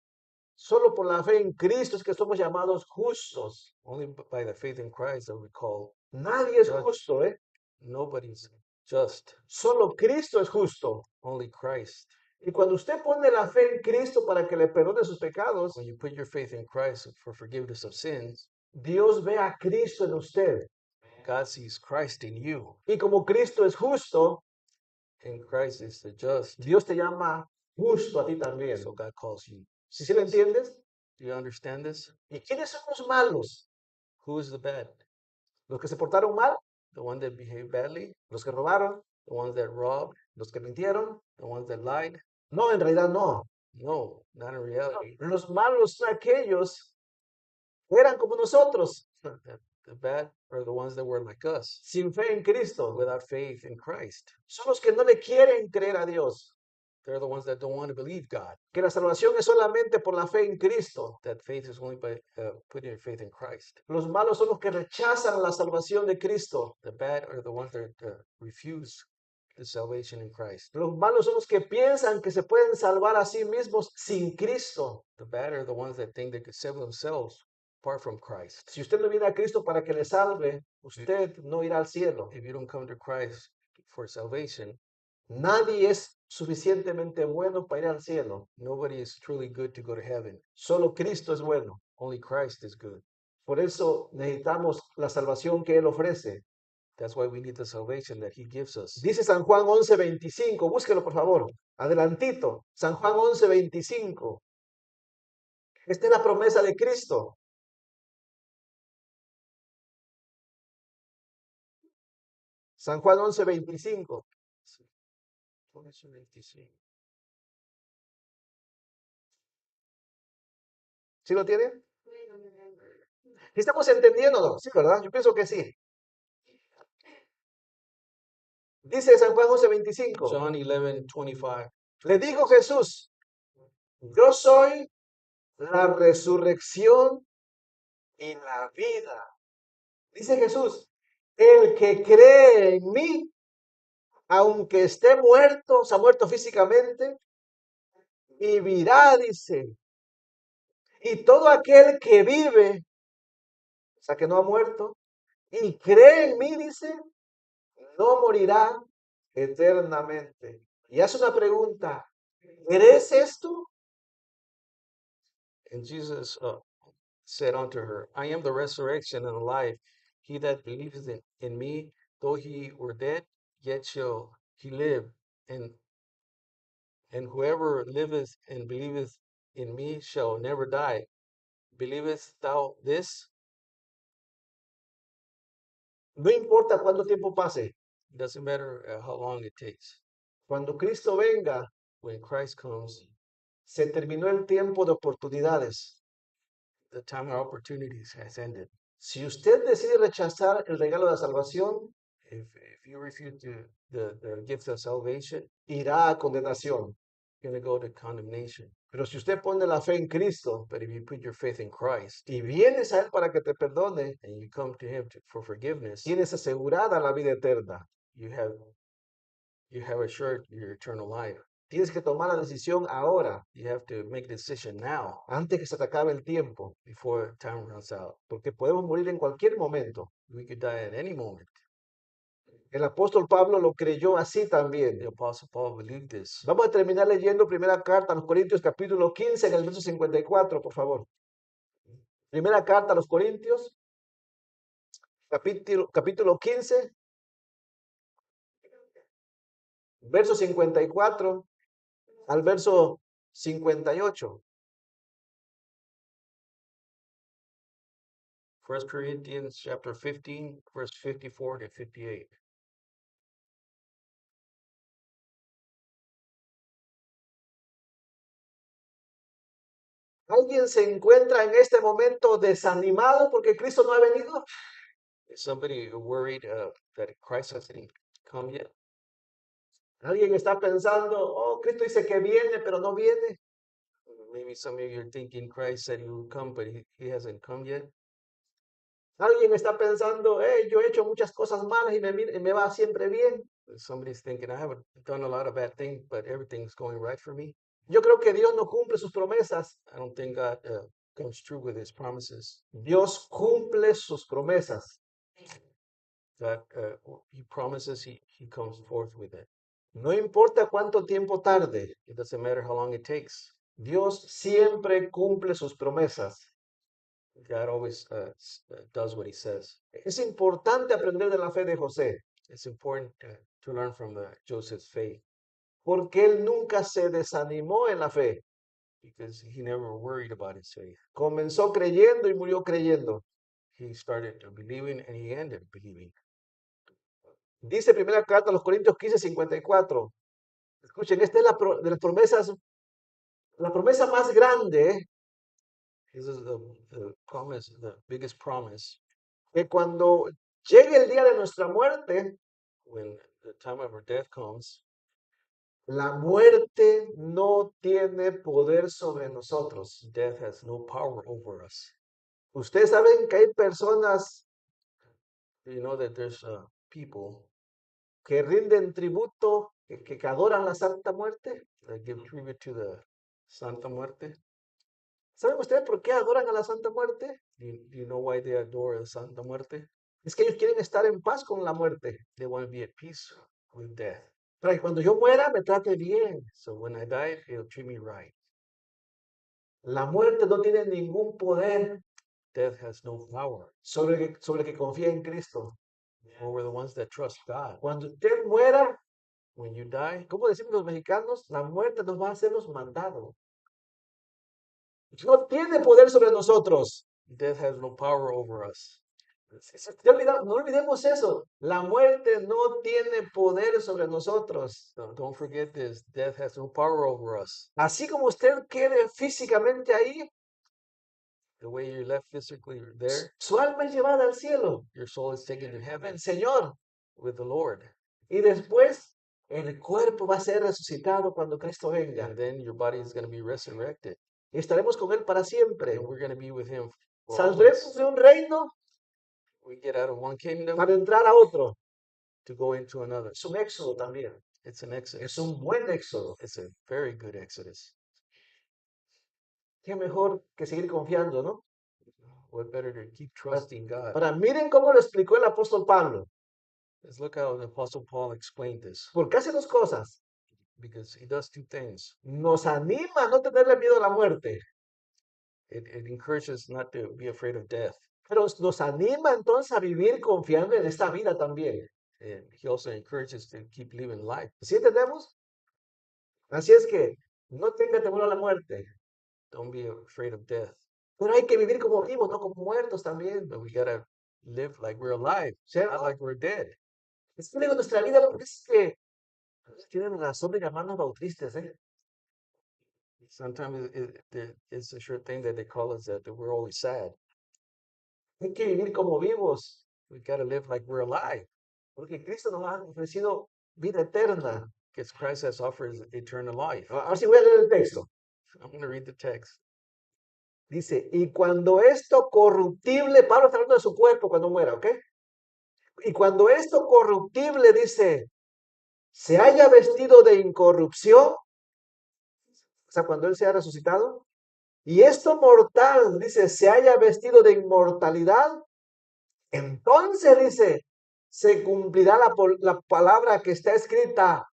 Solo por la fe en Cristo es que somos llamados justos. Only by the faith in Christ are we called. Nadie es Judge. justo, ¿eh? Nobody's just. Solo Cristo es justo. Only Christ. Y cuando usted pone la fe en Cristo para que le perdone sus pecados, When you put your faith in Christ for forgiveness of sins, Dios ve a Cristo en usted. God sees Christ in you, Y como Cristo es justo, and Christ is the just. Dios te llama justo a ti también. So God calls you. ¿Sí lo entiendes? Do you understand this? ¿Y quiénes son los malos? Who is the bad? ¿Los que se portaron mal? The one that behaved badly? ¿Los que robaron? The ones that robbed? ¿Los que mintieron? The ones that lied? No, en realidad no. No, not in reality. Los malos son aquellos que eran como nosotros, The bad are the ones that were like us, sin fe en Cristo. without faith in Christ. Son los que no le quieren creer a Dios, They're the ones that don't want to believe God. que la salvación es solamente por la fe en Cristo. That faith is only by putting your faith in Christ. Los malos son los que rechazan la salvación de Cristo. The bad are the ones that refuse the salvation in Christ. Los malos son los que piensan que se pueden salvar a sí mismos sin Cristo. The bad are the ones that think they could save themselves apart from Christ. Si usted no viene a Cristo para que le salve, usted no irá al cielo. If you don't come to Christ for salvation, Nadie es suficientemente bueno para ir al cielo. nobody is truly good to go to heaven. Solo Cristo es bueno. Only Christ is good. Por eso necesitamos la salvación que Él ofrece. That's why we need the salvation that He gives us. Dice San Juan 11:25. Búsquelo, por favor. Adelantito. San Juan 11:25. Esta es la promesa de Cristo. San Juan 11:25. ¿Sí lo tienen? ¿Sí estamos entendiéndolo? Sí, ¿verdad? Yo pienso que sí. Dice San Juan 11:25. John 11:25. Le dijo Jesús, yo soy la resurrección y la vida. Dice Jesús, El que cree en mí, aunque esté muerto, se ha muerto físicamente, vivirá, dice. Y todo aquel que vive, o sea, que no ha muerto, y cree en mí, dice, no morirá eternamente. Y hace una pregunta, ¿crees esto? And Jesus said unto her, I am the resurrection and the life. He that believeth in me, though he were dead, yet shall he live. And whoever liveth and believeth in me shall never die. Believest thou this? No importa cuánto tiempo pase, It doesn't matter how long it takes. cuando Cristo venga, When Christ comes, se terminó el tiempo de oportunidades. the time of opportunities has ended. Si usted decide rechazar el regalo de la salvación, If you refuse the gift of salvation, irá a condenación. you're going to go to condemnation. Pero si usted pone la fe en Cristo But if you put your faith in Christ y vienes a Él para que te perdone, and you come to Him for forgiveness, tienes asegurada la vida eterna. you have assured your eternal life. Tienes que tomar la decisión ahora, You have to make a decision now antes que se te acabe el tiempo, before time runs out. porque podemos morir en cualquier momento. We could die at any moment. El apóstol Pablo lo creyó así también. The Apostle Paul believed this. Vamos a terminar leyendo primera carta a los Corintios, capítulo 15, en el verso 54, por favor. Primera carta a los Corintios, capítulo 15, verso 54 al verso 58. 1 Corinthians chapter 15, verse 54 to 58. ¿Alguien se encuentra en este momento desanimado porque Cristo no ha venido? Is somebody worried that Christ hasn't come yet? ¿Alguien está pensando, oh, Cristo dice que viene, pero no viene? Maybe some of you are thinking Christ said he would come, but he hasn't come yet. Alguien está pensando, yo he hecho muchas cosas malas y me va siempre bien. Somebody's thinking, I haven't done a lot of bad things, but everything's going right for me. Yo creo que Dios no cumple sus promesas. I don't think God comes true with his promises. Dios cumple sus promesas. God, he promises, he comes forth with it. No importa cuánto tiempo tarde, It doesn't matter how long it takes. Dios siempre cumple sus promesas. God always does what he says. Es importante aprender de la fe de José, It's important to learn from Joseph's faith porque él nunca se desanimó en la fe. because he never worried about his faith. Comenzó creyendo y murió creyendo. He started believing and he ended believing. Dice primera carta a los Corintios 15, 54. Escuchen, esta es de las promesas, la promesa más grande, This is the promise, the biggest promise. que cuando llegue el día de nuestra muerte, When the time of our death comes, la muerte no tiene poder sobre nosotros. death has no power over us. Ustedes saben que hay personas Do you know that there's people que rinden tributo, que adoran la Santa Muerte. that give tribute to the Santa Muerte? ¿Saben ustedes por qué adoran a la Santa Muerte? Do you know why they adore the Santa Muerte? Es que ellos quieren estar en paz con la muerte, They want to be at peace with death. para que cuando yo muera me trate bien. So when I die, it'll treat me right. La muerte no tiene ningún poder Death has no power sobre el que confía en Cristo. over the ones that trust God. Cuando usted muera, When you die, como decimos los mexicanos, la muerte nos va a hacer los mandados. No tiene poder sobre nosotros. death has no power over us. No olvidemos eso. La muerte no tiene poder sobre nosotros. So don't forget this. Death has no power over us. Así como usted quede físicamente ahí, The way you're left physically there, su alma es llevada al cielo, your soul is taken to heaven el Señor. with the Lord. Y después el cuerpo va a ser resucitado cuando Cristo venga. And then your body is going to be resurrected. Y estaremos con Él para siempre. And we're going to be with him for Saldremos always. de un reino We get out of one kingdom para entrar a otro. to go into another. Es un éxodo también. It's an exodus. Es un buen éxodo. It's a very good exodus. Qué mejor que seguir confiando, ¿no? What better to keep trusting God? Ahora, miren cómo lo explicó el apóstol Pablo. Let's look how the Apostle Paul explained this, Porque hace dos cosas. because he does two things. Nos anima a no tenerle miedo a la muerte, It encourages not to be afraid of death. pero nos anima entonces a vivir confiando en esta vida también. And he also encourages to keep living life. ¿Sí entendemos? Así es que no tenga temor a la muerte, Don't be afraid of death. pero hay que vivir como vivos, no como muertos también. But we gotta live like we're alive, ¿Cierto? not like we're dead. Es que digo, nuestra vida, porque es que tienen razón de llamarnos bautistas, ¿eh? Sometimes it's a sure thing that they call us that we're always sad. Hay que vivir como vivos, We gotta live like we're alive, porque Cristo nos ha ofrecido vida eterna. because Christ has offered us eternal life. Ahora sí voy a leer el texto. I'm gonna read the text. Dice, y cuando esto corruptible, Pablo está hablando de su cuerpo cuando muera, ¿ok? Y cuando esto corruptible, dice, se haya vestido de incorrupción, o sea, cuando él sea resucitado, y esto mortal, dice, se haya vestido de inmortalidad, entonces dice, se cumplirá la palabra que está escrita,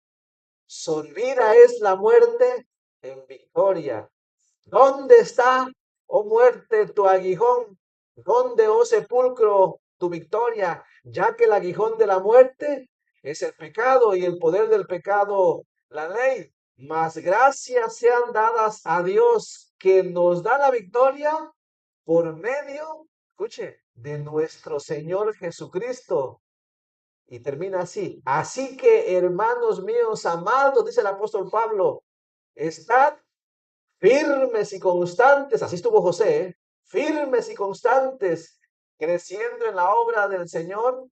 sorbida es la muerte en victoria. ¿Dónde está, oh muerte, tu aguijón? ¿Dónde, oh sepulcro, tu victoria? Ya que el aguijón de la muerte es el pecado y el poder del pecado, la ley. Mas gracias sean dadas a Dios que nos da la victoria por medio, escuche, de nuestro Señor Jesucristo. Y termina así. Así que, hermanos míos amados, dice el apóstol Pablo, estad firmes y constantes, así estuvo José, ¿eh? Firmes y constantes, creciendo en la obra del Señor,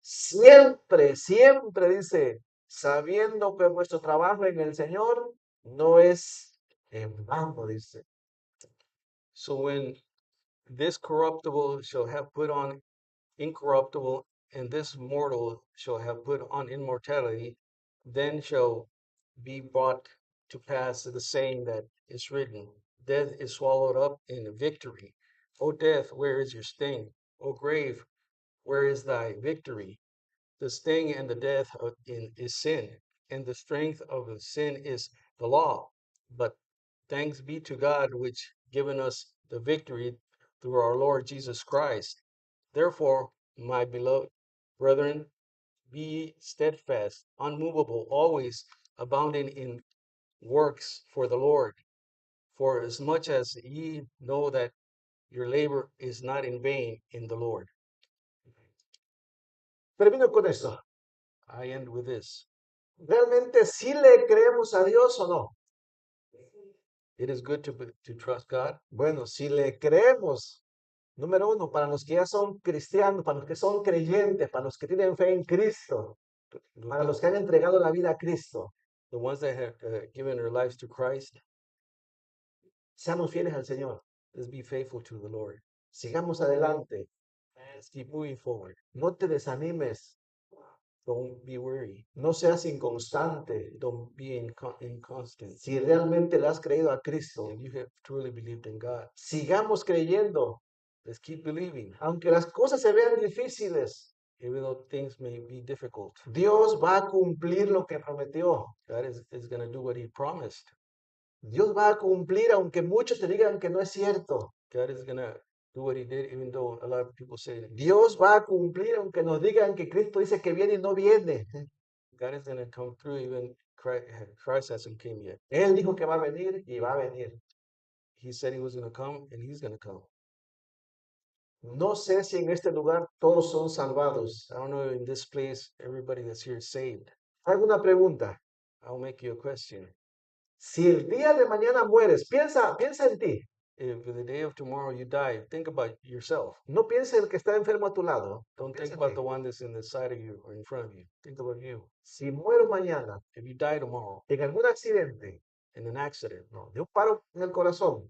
siempre, siempre dice, sabiendo que vuestro trabajo en el Señor no es en vano, dice. So when this corruptible shall have put on incorruptible, and this mortal shall have put on immortality, then shall be brought to pass the saying that is written, death is swallowed up in victory. O death, where is your sting? O grave, where is thy victory? The sting and the death is sin, and the strength of the sin is the law. But thanks be to God, which given us the victory through our Lord Jesus Christ. Therefore, my beloved brethren, be steadfast, unmovable, always abounding in works for the Lord. For as much as ye know that your labor is not in vain in the Lord. Termino con esto. I end with this. ¿Realmente sí le creemos a Dios o no? It is good to trust God. Bueno, si le creemos, número uno, para los que ya son cristianos, para los que son creyentes, para los que tienen fe en Cristo, para los que han entregado la vida a Cristo, The ones that have given their lives to Christ, seamos fieles al Señor. let's be faithful to the Lord. Sigamos adelante. Let's keep moving forward. No te desanimes. Don't be weary. No seas inconstante. Don't be inconstant. Si realmente le has creído a Cristo, If you have truly believed in God, sigamos creyendo. let's keep believing. Aunque las cosas se vean difíciles, Even though things may be difficult, Dios va a cumplir lo que prometió. God is going to do what He promised. Dios va a cumplir aunque muchos te digan que no es cierto. God is going to do what He did, even though a lot of people say that Dios va a cumplir aunque nos digan que Cristo dice que viene y no viene. God is going to come through, even Christ hasn't came yet. Él dijo que va a venir y va a venir. He said He was going to come, and He's going to come. No sé si en este lugar todos son salvados. I don't know in this place everybody that's here is saved. Hago una pregunta. I'll make you a question. Si el día de mañana mueres, piensa en ti. If the day of tomorrow you die, think about yourself. No piense el que está enfermo a tu lado. Don't Piensa think en about ti. the one that's in the side of you or in front of you. Think about you. Si muero mañana If you die tomorrow en algún accidente, in an accident no, de un paro en el corazón,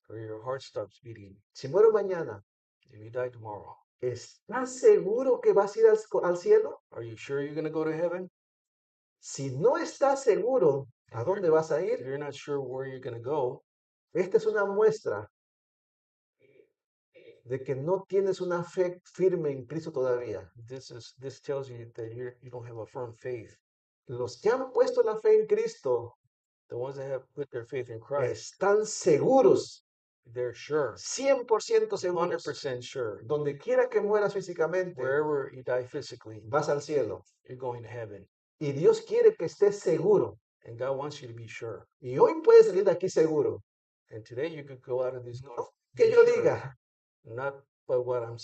or your heart stops beating, si muero mañana if you die tomorrow, ¿Estás seguro que vas a ir al cielo? Are you sure you're going to go to heaven? Si no estás seguro a dónde vas a If ir, you're not sure where you're going to go, esta es una muestra de que no tienes una fe firme en Cristo todavía. this tells you that you don't have a firm faith. Los que han puesto la fe en Cristo The ones that have put their faith in Christ, están seguros, they're sure, 100% seguros. 100% sure. Donde quiera que mueras físicamente, Wherever you die physically, vas al cielo. you're going to heaven. Y Dios quiere que estés seguro. And God wants you to be sure. Y hoy puedes salir de aquí seguro. And today you could go out of this door No que yo sure, diga, not by what I'm